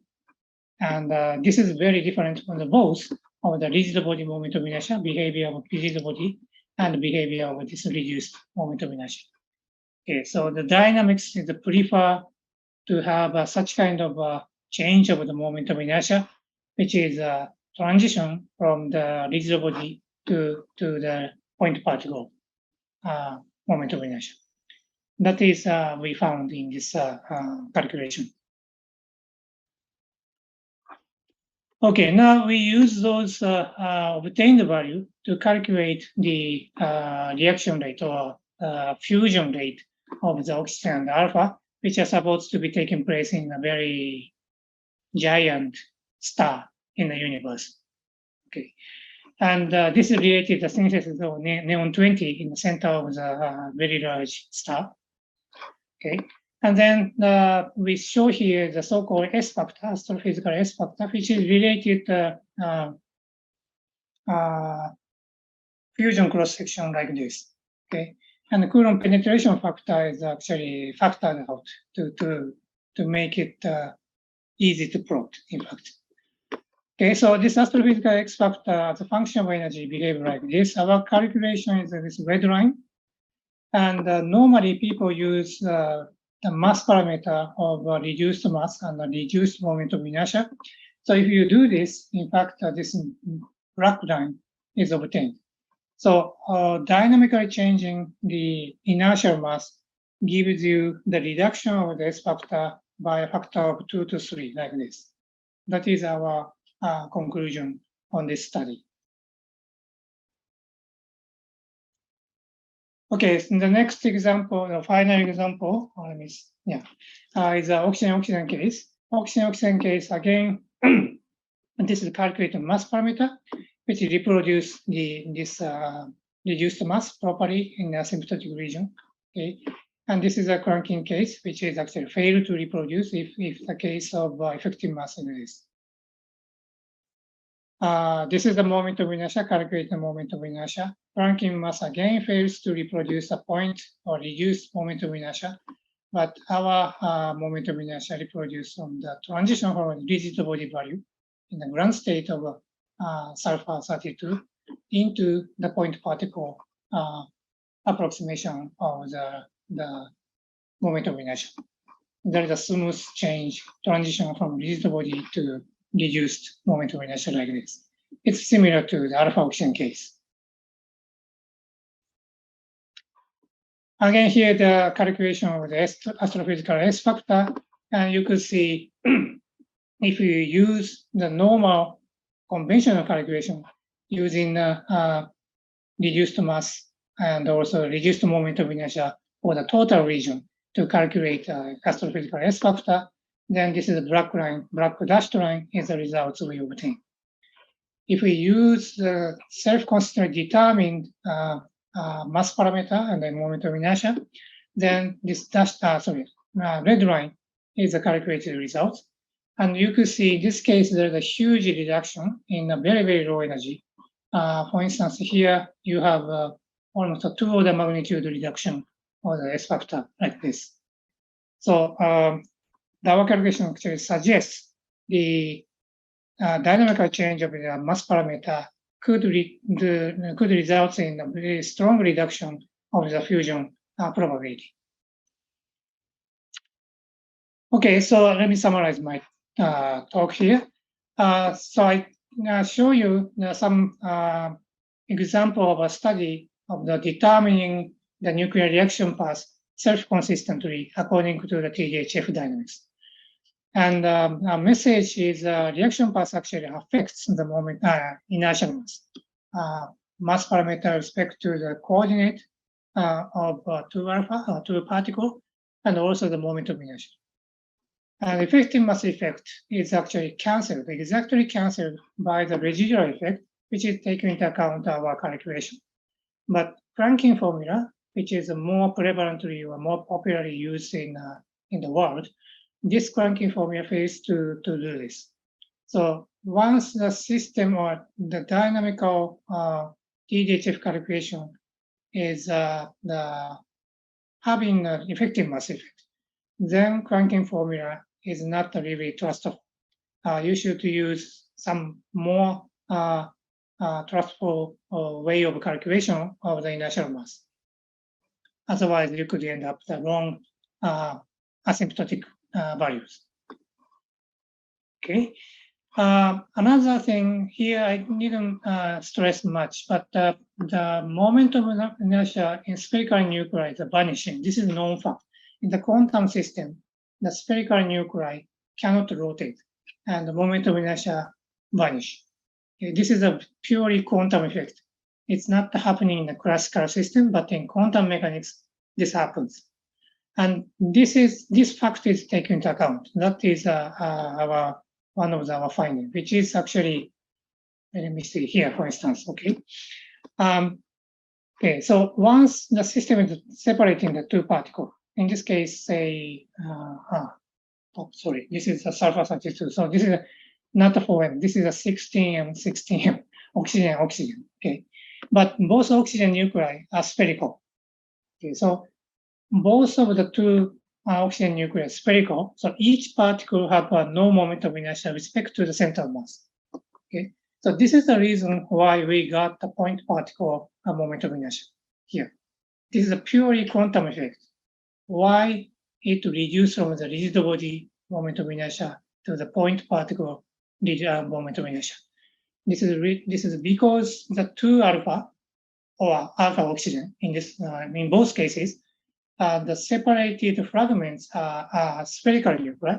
And this is very different from the both of the rigid body moment of inertia, behavior of rigid body, and behavior of this reduced moment of inertia. Okay, so the dynamics is prefer to have such kind of change of the moment of inertia, which is a transition from the rigid body to the point particle moment of inertia. That is we found in this calculation. Okay, now we use those obtained value to calculate the reaction rate or fusion rate of the oxygen and alpha which are supposed to be taking place in a very giant star in the universe. Okay, and this is related to the synthesis of neon 20 in the center of the very large star. Okay, and then we show here the so-called S factor, astrophysical S factor, which is related to fusion cross-section like this. Okay, and the Coulomb penetration factor is actually factored out to make it easy to plot, in fact. Okay, so this astrophysical X factor as a function of energy behave like this. Our calculation is this red line. And normally people use the mass parameter of reduced mass and reduced moment of inertia. So if you do this, in fact, this black line is obtained. So dynamically changing the inertial mass gives you the reduction of the S factor by a factor of 2 to 3, like this. That is our conclusion on this study. Okay, so the next example, the final example, is the oxygen-oxygen case. Oxygen-oxygen case, again, this is calculated mass parameter, which reproduce this reduced mass properly in the asymptotic region. Okay, and this is a cranking case, which is actually failed to reproduce if the case of effective mass exists. This is the moment of inertia, calculated moment of inertia. Cranking mass again fails to reproduce a point or reduced moment of inertia, but our moment of inertia reproduced on the transition from a rigid body value in the ground state of sulfur 32 into the point particle approximation of the moment of inertia. There is a smooth change, transition from rigid body to reduced moment of inertia like this. It's similar to the alpha oxygen case. Again, here the calculation of the astrophysical S factor, and you could see if you use the normal conventional calculation using reduced mass and also reduced moment of inertia for the total region to calculate astrophysical S factor, then this is a black line, black dashed line is the results we obtain. If we use the self-consistently determined mass parameter and then moment of inertia, then this red line is the calculated result. And you could see in this case, there's a huge reduction in a very, very low energy. For instance, here you have almost a 2 order magnitude reduction of the S factor like this. So our calculation actually suggests the dynamical change of the mass parameter could result in a very strong reduction of the fusion probability. Okay, so let me summarize my talk here. So I show you some example of a study of the determining the nuclear reaction path self-consistently according to the TDDFT dynamics. And our message is reaction path actually affects the moment inertial mass. Mass parameter with respect to the coordinate of 2 alpha, 2 particle, and also the moment of inertia. And effective mass effect is actually cancelled, exactly cancelled by the residual effect, which is taken into account our calculation. But Planck formula, which is more prevalently or more popularly used in the world, this Planck formula fails to do this. So once the system or the dynamical TDDFT calculation is having an effective mass effect, then Planck formula is not really trustful. You should use some more trustful way of calculation of the inertial mass. Otherwise, you could end up the wrong asymptotic values. Okay. Another thing here, I didn't stress much, but the moment of inertia in spherical nuclei is vanishing. This is known fact. In the quantum system, the spherical nuclei cannot rotate, and the moment of inertia vanish. Okay, this is a purely quantum effect. It's not happening in the classical system, but in quantum mechanics, this happens. And this fact is taken into account. That is one of our findings, which is actually, let me see here, for instance, okay. Okay, so once the system is separating the two particles, in this case, say, oh, sorry, this is a sulfur 32. So this is not a 4M, this is a 16M, 16M, oxygen, oxygen, okay. But both oxygen nuclei are spherical. Okay, so both of the two oxygen nuclei are spherical. So each particle have no moment of inertia with respect to the center of mass. Okay, so this is the reason why we got the point particle moment of inertia here. This is a purely quantum effect. Why it reduced from the rigid body moment of inertia to the point particle moment of inertia. This is because the 2 alpha or alpha oxygen in this in both cases, the separated fragments are spherical nuclei,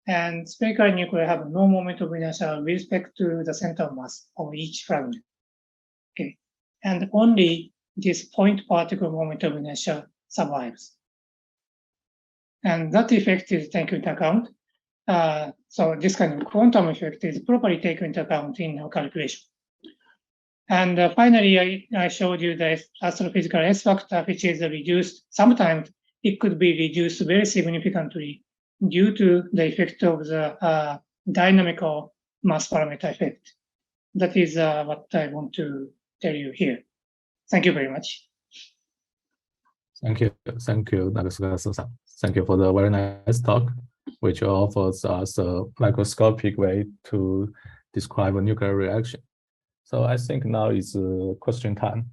and spherical nuclei have no moment of inertia with respect to the center of mass of each fragment. Okay, and only this point particle moment of inertia survives. And that effect is taken into account. So this kind of quantum effect is properly taken into account in our calculation. And finally, I showed you the astrophysical S factor, which is reduced. Sometimes it could be reduced very significantly due to the effect of the dynamical mass parameter effect. That is what I want to tell you here. Thank you very much. Thank you, Nakatsukasa-san. Thank you for the very nice talk, which offers us a microscopic way to describe a nuclear reaction. So I think now is question time.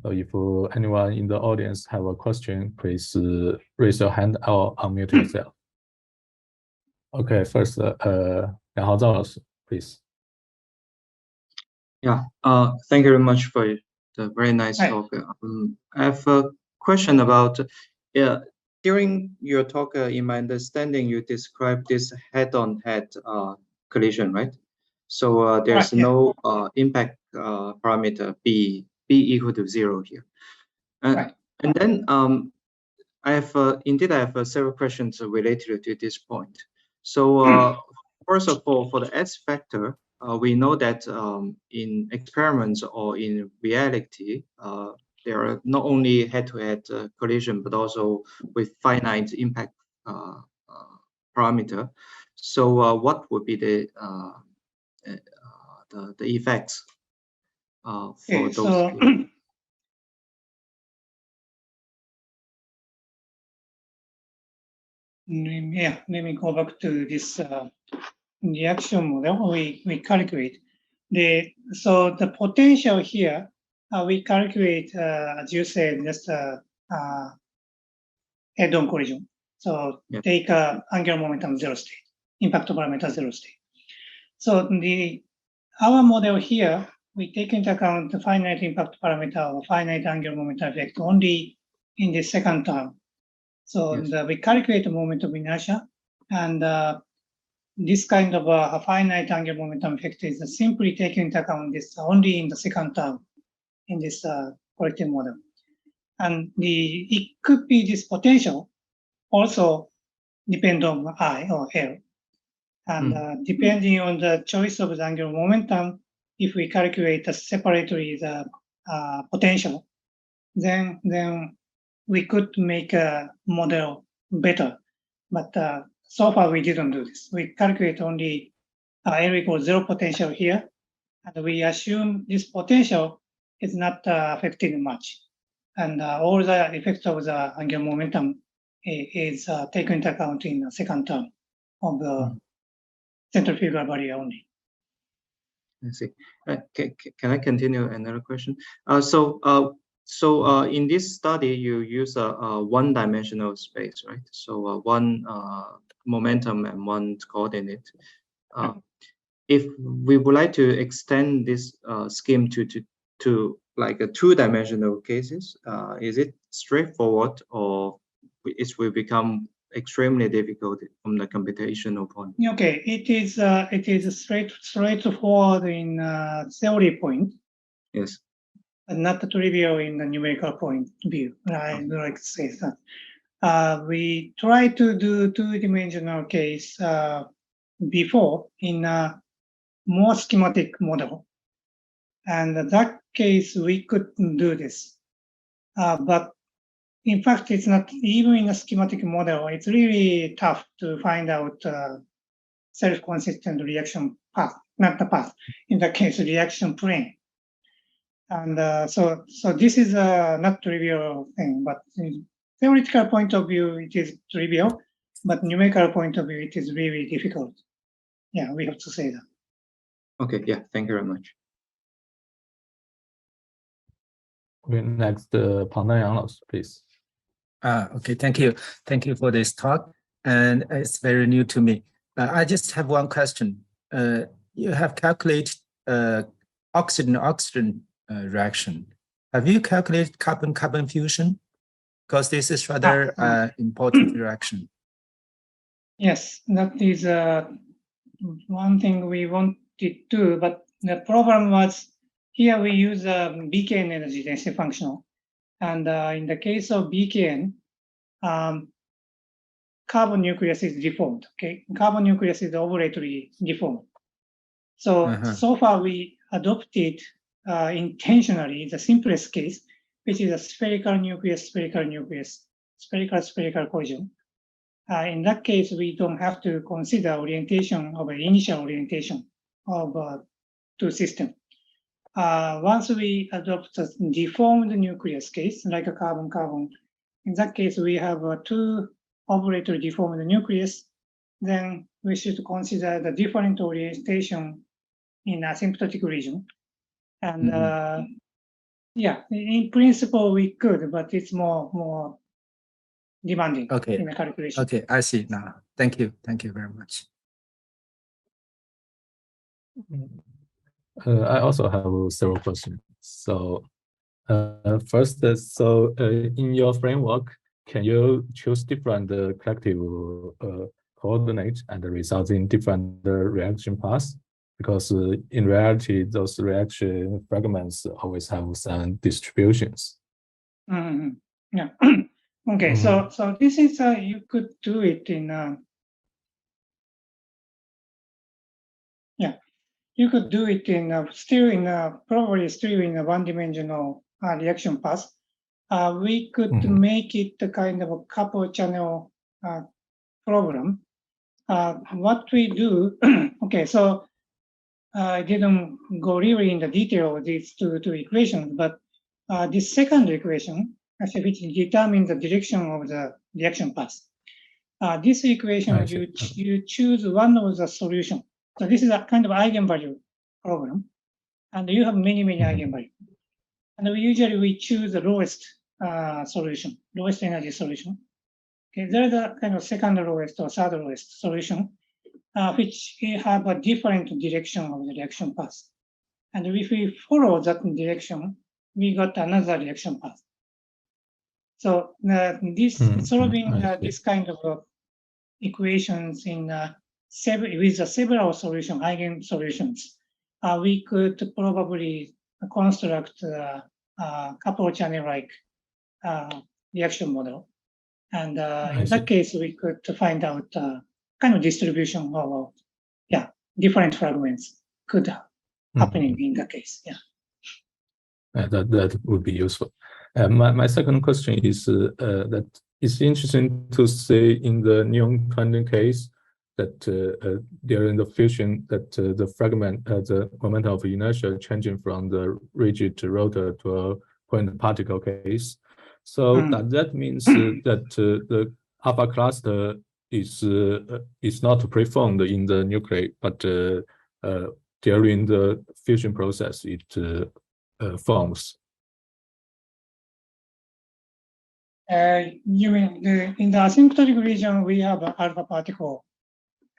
So if anyone in the audience have a question, please raise your hand or unmute yourself. Okay, first, Zhao Zhao, please. Yeah, thank you very much for the very nice talk. I have a question about, during your talk, in my understanding, you described this head-on-head collision, right? So there's no impact parameter b equal to 0 here. And then I have several questions related to this point. So first of all, for the S factor, we know that in experiments or in reality, there are not only head-to-head collision, but also with finite impact parameter. So what would be the effects for those? So, yeah, let me go back to this reaction model. We calculate so the potential here. We calculate, as you said, just head-on collision. So take angular momentum 0 state, impact parameter 0 state. So our model here, we take into account the finite impact parameter or finite angular momentum effect only in the second term. So we calculate the moment of inertia, and this kind of a finite angular momentum effect is simply taken into account this only in the second term in this corrected model. And it could be this potential also depend on I or L. And depending on the choice of the angular momentum, if we calculate separately the potential, then we could make a model better. But so far we didn't do this. We calculate only L equals 0 potential here, and we assume this potential is not affected much. And all the effects of the angular momentum is taken into account in the second term of the centrifugal barrier only. I see. Can I continue another question? So in this study, you use a one-dimensional space, right? So one momentum and one coordinate. If we would like to extend this scheme to like a two-dimensional cases, is it straightforward, or it will become extremely difficult from the computational point? Okay, it is straightforward in theory point. Yes. But not trivial in the numerical point of view. I would like to say that. we try to do two-dimensional case before in a more schematic model. And in that case, we could do this. But in fact, it's not even in a schematic model. It's really tough to find out self-consistent reaction path, not the path, in that case, reaction plane. And so this is a not trivial thing, but in theoretical point of view, it is trivial, but numerical point of view, it is really difficult. Yeah, we have to say that. Okay, yeah, thank you very much. Okay, next, Pangdan Yang Laos, please. Okay, thank you. Thank you for this talk. And it's very new to me. I just have one question. You have calculated oxygen-oxygen reaction. Have you calculated carbon-carbon fusion? Because this is rather important reaction. Yes, that is one thing we wanted to, but the problem was here we use BKN energy density functional. And in the case of BKN, carbon nucleus is deformed, okay? Carbon nucleus is overlaterally deformed. So, so far we adopted intentionally the simplest case, which is a spherical nucleus, spherical collision. In that case, we don't have to consider orientation of an initial orientation of two systems. Once we adopt a deformed nucleus case, like a carbon-carbon, in that case, we have two ovulator deformed nucleus, then we should consider the different orientation in asymptotic region. And yeah, in principle, we could, but it's more demanding in the calculation. Okay, I see now. Thank you. Thank you very much. I also have several questions. So first, in your framework, can you choose different collective coordinates and result in different reaction paths? Because in reality, those reaction fragments always have some distributions. Yeah. Okay. So this is you could do it in you could do it in probably still in a one-dimensional reaction path. We could make it a kind of a couple channel problem. What we do, okay, so I didn't go really in the detail of these two equations, but this second equation, actually, which determines the direction of the reaction path. This equation, you choose one of the solutions. So this is a kind of eigenvalue problem, and you have many eigenvalues. And we choose the lowest solution, lowest energy solution. Okay, there is a kind of second lowest or third lowest solution, which have a different direction of the reaction path. And if we follow that direction, we got another reaction path. So solving this kind of equations in with several solutions, eigen solutions, we could probably construct a couple channel-like reaction model. And in that case, we could find out kind of distribution of different fragments could happening in that case. That would be useful. My second question is that it's interesting to see in the neon quantum case that during the fusion that the fragment, the momentum of inertia changing from the rigid rotor to a point particle case. So that means that the alpha cluster is not preformed in the nuclei, but during the fusion process it forms. You mean in the asymptotic region we have an alpha particle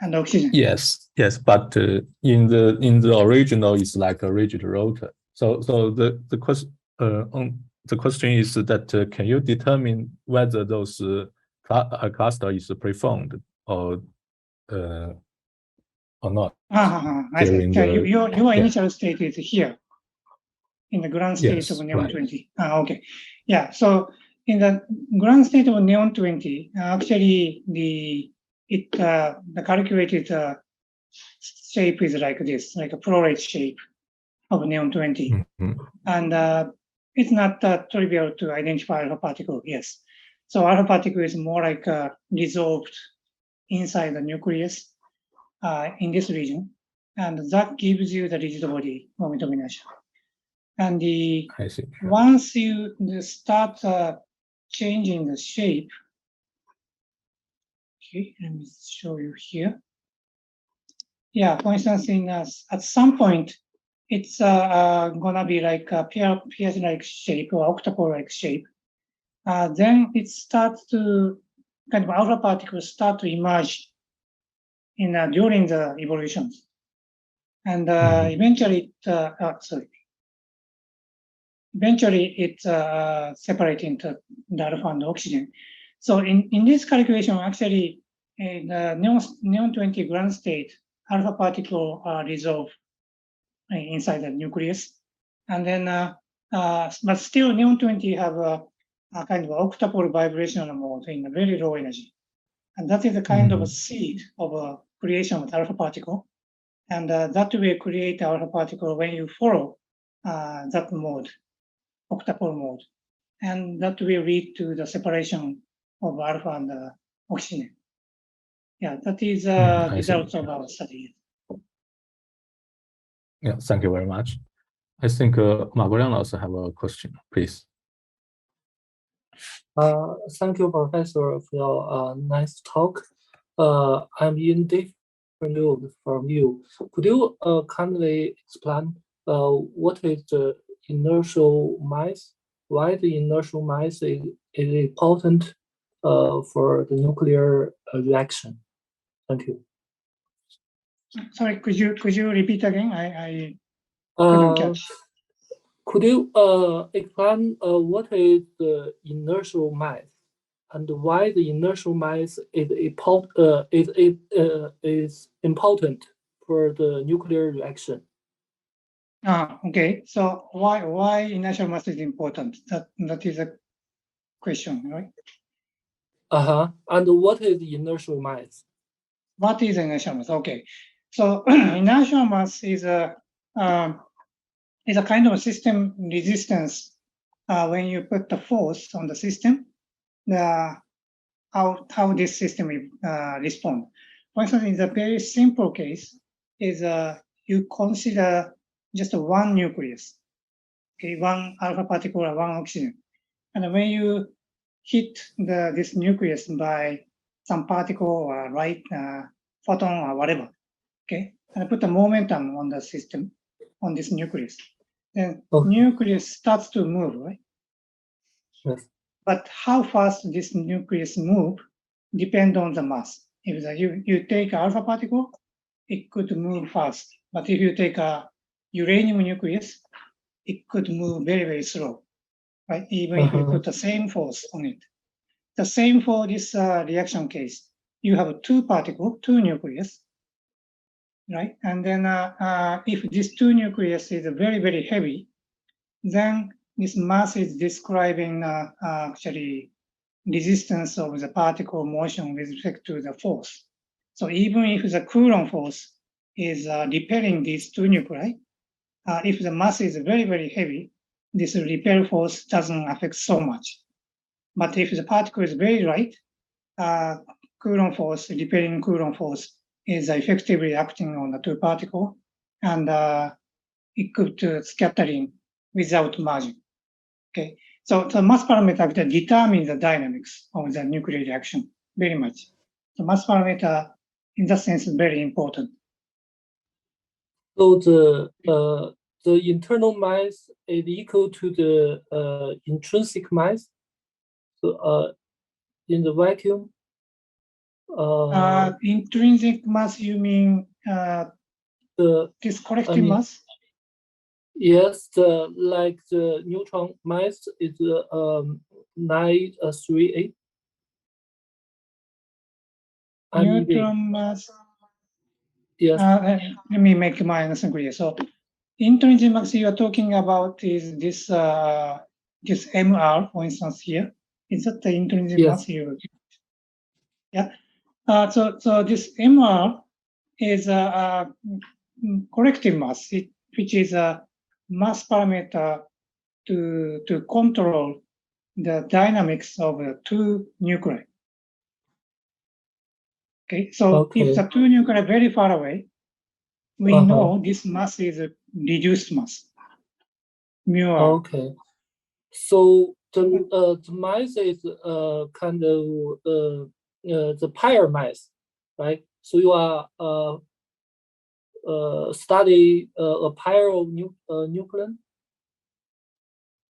and oxygen? Yes, but in the original it's like a rigid rotor. So the question is that can you determine whether those cluster is preformed or not? I see. Your initial state is here in the ground state of neon 20. Okay, yeah. So in the ground state of neon-20, actually the calculated shape is like this, like a prolate shape of neon-20. And it's not trivial to identify alpha particle, yes. So alpha particle is more like resolved inside the nucleus in this region. And that gives you the rigid body moment of inertia. And once you start changing the shape, okay, let me show you here. Yeah, for instance, at some point, it's gonna be like a pear-like shape or octopole-like shape. Then it starts to kind of alpha particles start to emerge during the evolutions, and eventually it's separated into the alpha and oxygen. So in this calculation, actually, the neon-20 ground state alpha particle resolve inside the nucleus, and then but still neon-20 have a kind of octapole vibrational mode in a very low energy, and that is a kind of a seed of a creation of alpha particle, and that will create alpha particle when you follow that mode, octapole mode, and that will lead to the separation of alpha and oxygen. Yeah, that is the results of our study. Yeah, thank you very much. I think Ma Guoliang also have a question, please. Thank you, Professor, for your nice talk. I'm in different mood from you. Could you kindly explain what is the inertial mass? Why the inertial mass is important for the nuclear reaction? Thank you. Sorry, could you repeat again? I couldn't catch. Could you explain what is the inertial mass and why the inertial mass is important for the nuclear reaction? Okay. So why inertial mass is important? That is a question, right? And what is the inertial mass? What is inertial mass? Okay. So inertial mass is a kind of a system resistance when you put the force on the system, how this system will respond. For instance, in the very simple case, is you consider just one nucleus, okay, one alpha particle or one oxygen, and when you hit this nucleus by some particle or light, photon or whatever, okay, and put the momentum on the system on this nucleus, then nucleus starts to move, right? Yes. But how fast this nucleus move depends on the mass. If you take alpha particle, it could move fast. But if you take a uranium nucleus, it could move very, very slow, right? Even if you put the same force on it. The same for this reaction case. You have two nucleus, right? And then if this two nucleus is very, very heavy, then this mass is describing actually resistance of the particle motion with respect to the force. So even if the Coulomb force is repelling these two nuclei, if the mass is very, very heavy, this repel force doesn't affect so much. But if the particle is very light, Coulomb force, repelling Coulomb force, is effectively acting on the two particles, and it could scattering without margin. Okay, so the mass parameter determines the dynamics of the nuclear reaction very much. The mass parameter, in that sense, is very important. So the internal mass is equal to the intrinsic mass. So in the vacuum. Intrinsic mass, you mean this collective mass? Yes, like the neutron mass is 938. Neutron mass. Yes. Let me make my answer clear. So, intrinsic mass you are talking about is this this MR, for instance, here. Is that the intrinsic Yes. mass you? Yeah. So this MR is a corrective mass, which is a mass parameter to control the dynamics of the two nuclei. Okay, so if the two nuclei are very far away, we know this mass is a reduced mass. Mu r. Okay. So the mass is kind of the pair mass, right? So you are study a pair of nucleon.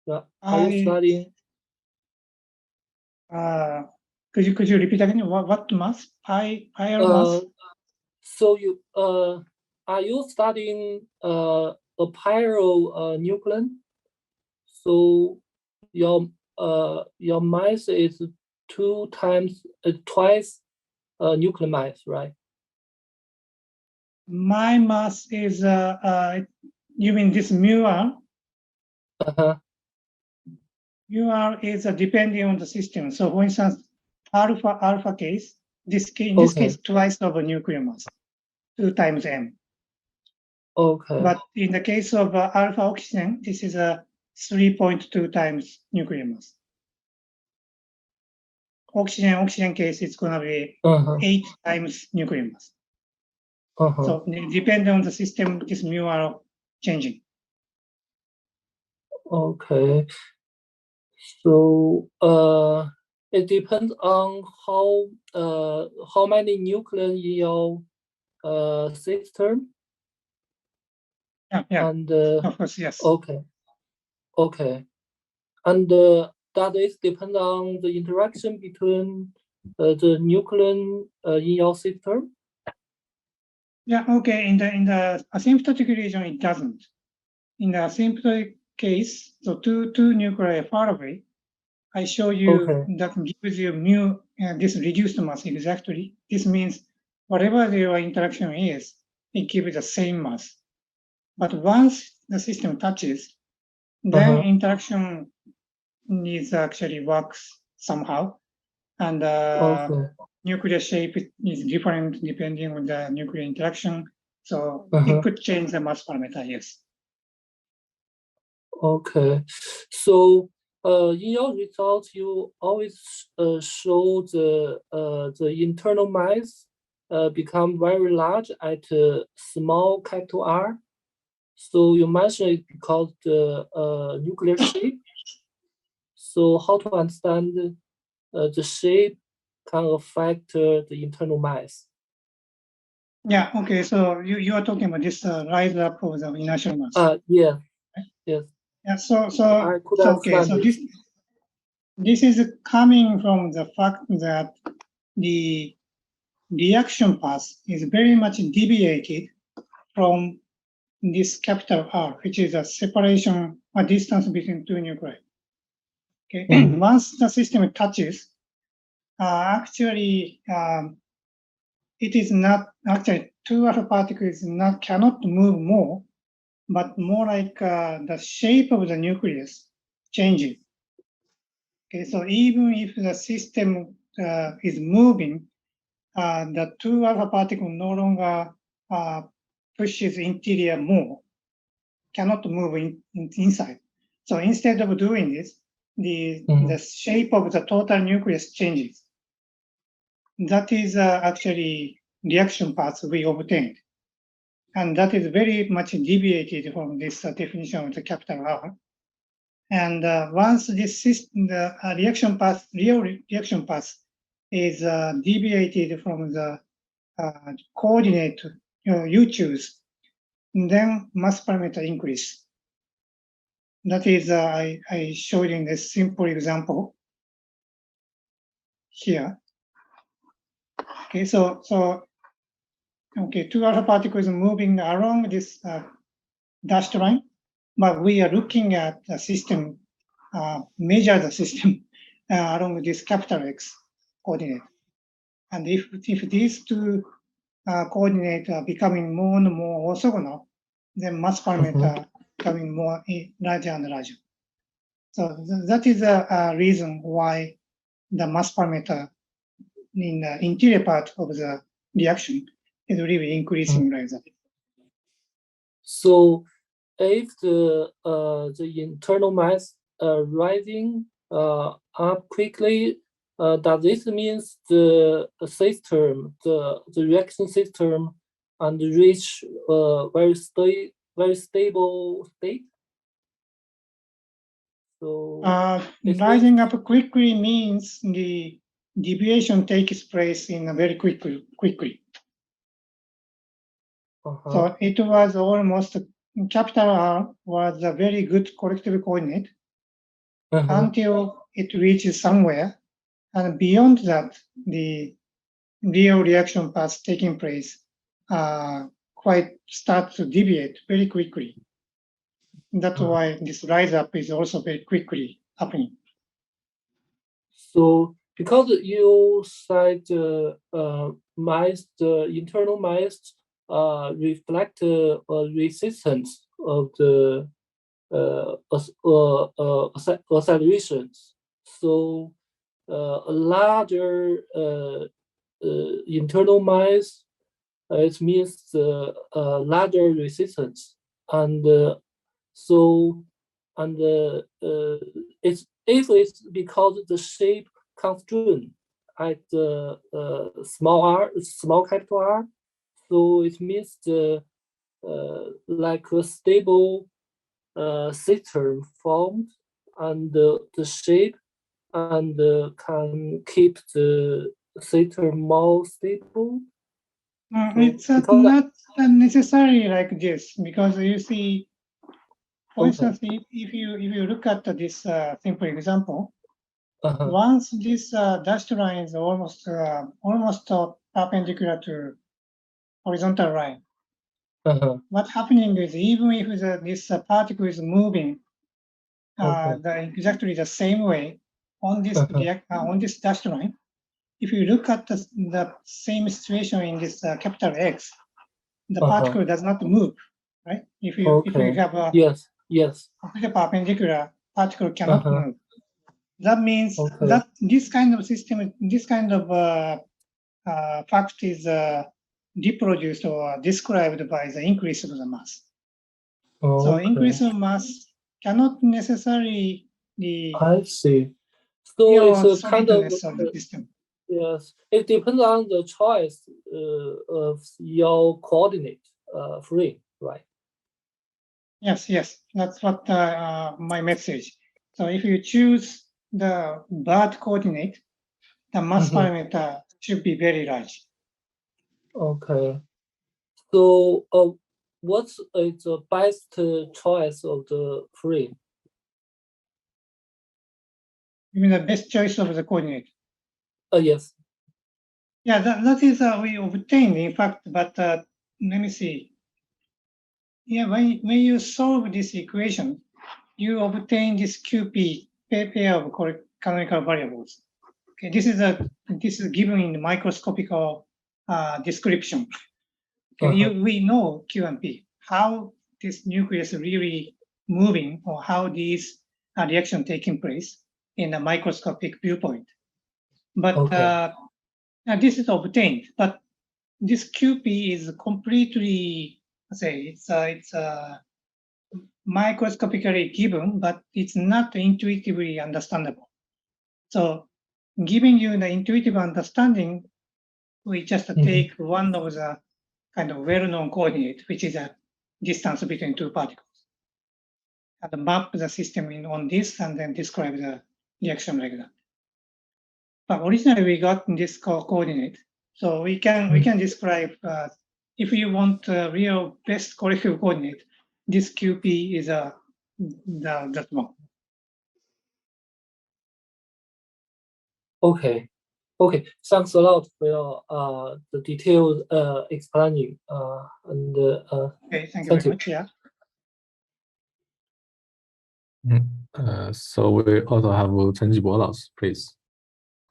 Yeah. Are you studying? Could you repeat again? What mass? Pair mass? So you are you studying a pair of nucleon? So your mass is twice nuclear mass, right? My mass is you mean this mu r? Mu r is depending on the system. So for instance, alpha case, in this case, twice of a nuclear mass, 2 times m. Okay. But in the case of alpha oxygen, this is a 3.2 times nuclear mass. Oxygen case, it's going to be 8 times nuclear mass. So depending on the system, this mu are changing. Okay. So it depends on how many nucleons in your system. Yeah. And of course, yes. Okay. And that is depend on the interaction between the nucleon in your system. Yeah. Okay. In the asymptotic region, it doesn't. In the asymptotic case, so two nuclei are far away. I show you that gives you mu this reduced mass exactly. This means whatever your interaction is, it gives the same mass. But once the system touches, then interaction needs actually works somehow, and nuclear shape is different depending on the nuclear interaction. So it could change the mass parameter. Yes. Okay, so in your results, you always show the internal mass become very large at small capital R. So you mentioned it because the nuclear shape. So how to understand the shape can affect the internal mass? Yeah. Okay. So you are talking about this rise up of the inertial mass. Yeah. Yes. Yeah. So okay. So this is coming from the fact that the reaction path is very much deviated from this capital R, which is a separation or distance between two nuclei. Okay. Once the system touches, actually it is not actually two alpha particles cannot move more, but more like the shape of the nucleus changes. Okay, so even if the system is moving, the two alpha particle no longer pushes interior more, cannot move inside. So instead of doing this, the shape of the total nucleus changes. That is actually reaction path we obtained. And that is very much deviated from this definition of the capital R. And once this system, the real reaction path is deviated from the coordinate you choose, then mass parameter increase. That is, I showed in this simple example here. Okay, so okay, two alpha particles moving along this dashed line, but we are looking at the system, measure the system along this capital X coordinate. And if these two coordinates are becoming more and more orthogonal, then mass parameter becoming more larger and larger. So that is a reason why the mass parameter in the interior part of the reaction is really increasing like that. So if the internal mass rising up quickly, does this mean the system, the reaction system, and reach very stable state? So rising up quickly means the deviation takes place in a very quickly. So it was almost, capital R was a very good collective coordinate until it reaches somewhere, and beyond that, the real reaction paths taking place quite start to deviate very quickly. That's why this rise up is also very quickly happening. So because you said mass, the internal mass reflect resistance of the accelerations. So a larger internal mass, it means larger resistance, and if it's because the shape constraint at the small capital R, so it means the like a stable system formed, and the shape and can keep the system more stable. It's not necessarily like this, because you see, for instance, if you look at this simple example, once this dashed line is almost perpendicular to horizontal line, what's happening is, even if this particle is moving exactly the same way on this on this dashed line, if you look at the same situation in this capital X, the particle does not move, right? If you have a completely perpendicular, particle cannot move. That means that this kind of system, this kind of fact is reproduced or described by the increase of the mass. So increase of mass cannot necessarily be. I see. So it's a kind of the system. Yes, it depends on the choice of your coordinate frame, right? Yes, that's what my message. So if you choose the bad coordinate, the mass parameter should be very large. Okay. So what's the best choice of the frame? You mean the best choice of the coordinate? Yes. Yeah, that is we obtained, in fact, but let me see. Yeah, when you solve this equation, you obtain this QP, pair of canonical variables. Okay, this is given in the microscopic description. Okay, we know Q and P, how this nucleus really moving, or how these reaction taking place in a microscopic viewpoint. But this is obtained, but this QP is completely, it's microscopically given, but it's not intuitively understandable. So giving you the intuitive understanding, we just take one of the kind of well-known coordinate, which is a distance between two particles, and map the system on this, and then describe the reaction like that. But originally we got this coordinate, so we can describe, if you want real best collective coordinate, this QP is that one. Okay. Thanks a lot for your the detailed explaining. Okay, thank you very much. Yeah. So we also have Chen Jibo laos, please.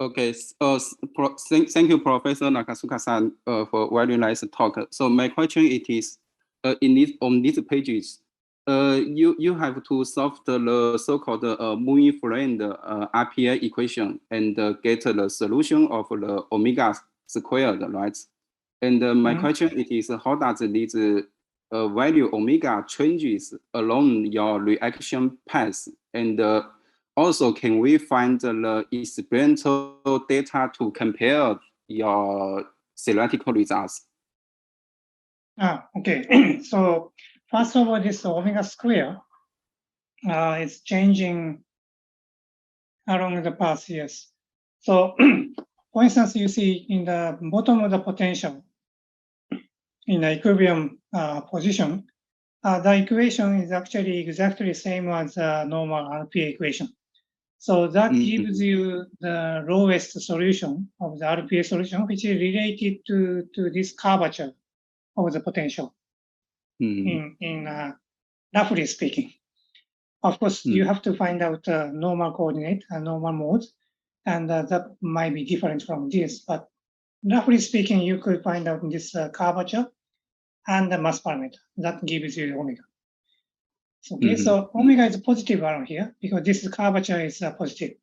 Okay, thank you, Professor Nakatsukasa, for very nice talk. So my question is, on these pages, you have to solve the so-called moving friend RPA equation and get the solution of the omega squared, right? And my question it is, how does this value omega changes along your reaction path? And also, can we find the experimental data to compare your theoretical results? Okay. So first of all, this omega square is changing along the path, yes. So for instance, you see in the bottom of the potential in the equilibrium position, the equation is actually exactly same as the normal RPA equation. So that gives you the lowest solution of the RPA solution, which is related to this curvature of the potential in roughly speaking. Of course, you have to find out normal coordinate and normal mode, and that might be different from this, but roughly speaking, you could find out this curvature and the mass parameter. That gives you omega. Okay, so omega is positive around here because this curvature is positive.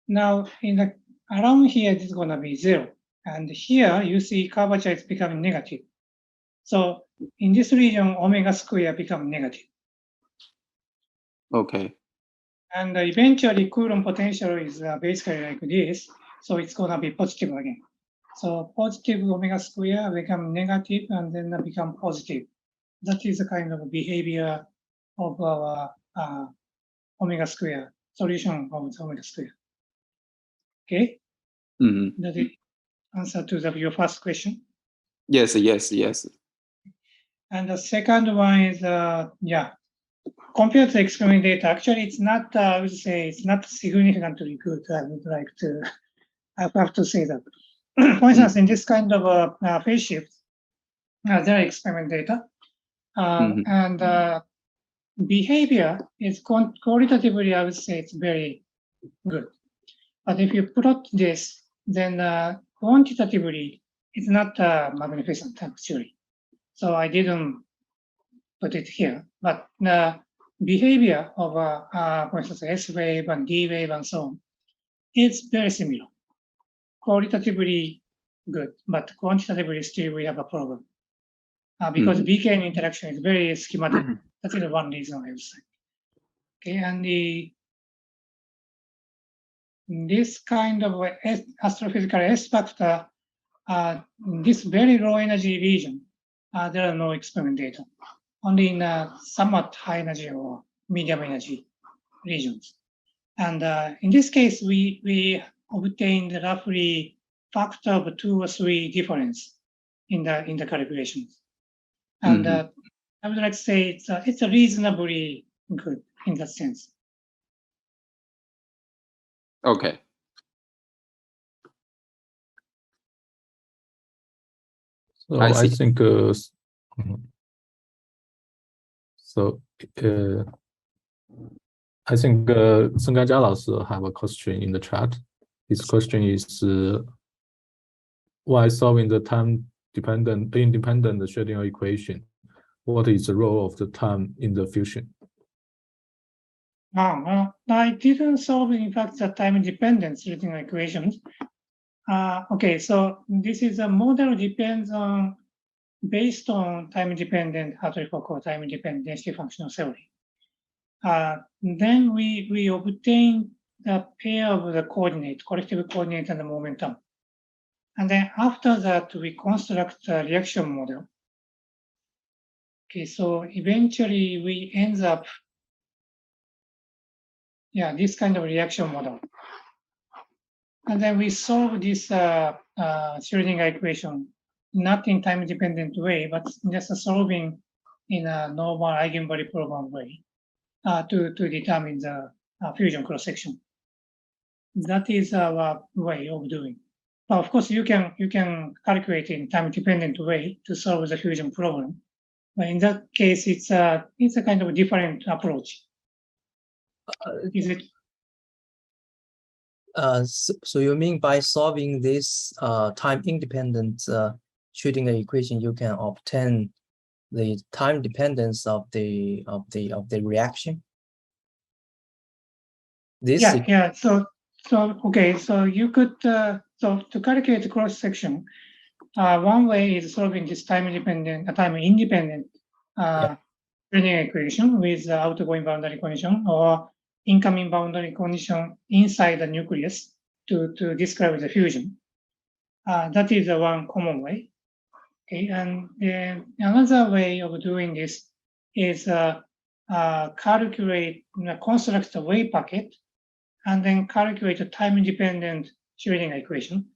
Now, around here, this is going to be 0. And here, you see curvature is becoming negative. So in this region, omega square becomes negative. Okay. And eventually, Coulomb potential is basically like this. So it's going to be positive again. So positive omega square become negative and then become positive. That is the kind of behavior of our omega square, solution of the omega square. Okay? Does it answer to your first question? Yes, yes, yes. And the second one is, compared to experiment data, actually it's not, I would say, it's not significantly good. I would like to, I have to say that. For instance, in this kind of phase shift, there are experiment data, and behavior is qualitatively, I would say it's very good. But if you plot this, then quantitatively, it's not magnificent actually. So I didn't put it here, but the behavior of, for instance, S wave and D wave and so on, it's very similar. Qualitatively good, but quantitatively still we have a problem because BKN interaction is very schematic. That is one reason I would say. Okay, and this kind of astrophysical S factor, this very low energy region, there are no experiment data, only in somewhat high energy or medium energy regions. And in this case, we obtained roughly factor of 2 or 3 difference in the calculations. And I would like to say it's a reasonably good in that sense. Okay. So I think I think Seng Gaijia 老师 have a question in the chat. His question is why solving the independent Schrödinger equation? What is the role of the time in the fusion? I didn't solve, in fact, the time-dependent Schrödinger equations. Okay, so this is a model depends on, based on time-dependent Hartree-Fock time-dependent density functional theory. Then we obtain the pair of the coordinate, collective coordinate and the momentum. And then after that, we construct a reaction model. Okay, so eventually we end up, this kind of reaction model. And then we solve this Schrödinger equation, not in time-dependent way, but just solving in a normal eigenvalue program way to determine the fusion cross-section. That is our way of doing. But of course, you can calculate in time-dependent way to solve the fusion problem. But in that case, it's a kind of different approach. Is it? So you mean by solving this time-independent Schrödinger equation, you can obtain time dependence of the reaction. This yeah. So okay. So you could so to calculate the cross section, one way is solving this time independent Schrödinger equation with outgoing boundary condition or incoming boundary condition inside the nucleus to describe the fusion. That is the one common way. Okay, and another way of doing this is construct the wave packet and then calculate the time-independent Schrödinger equation,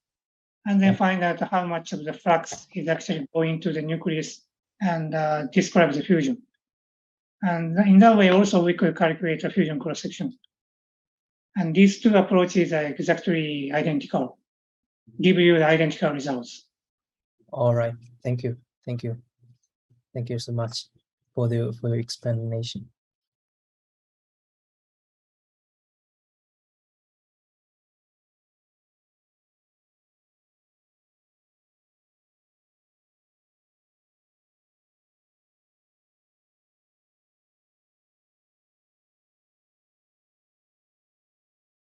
and then find out how much of the flux is actually going to the nucleus and describe the fusion. And in that way, also, we could calculate the fusion cross-section. And these two approaches are exactly identical, give you the identical results. All right. Thank you so much for the explanation.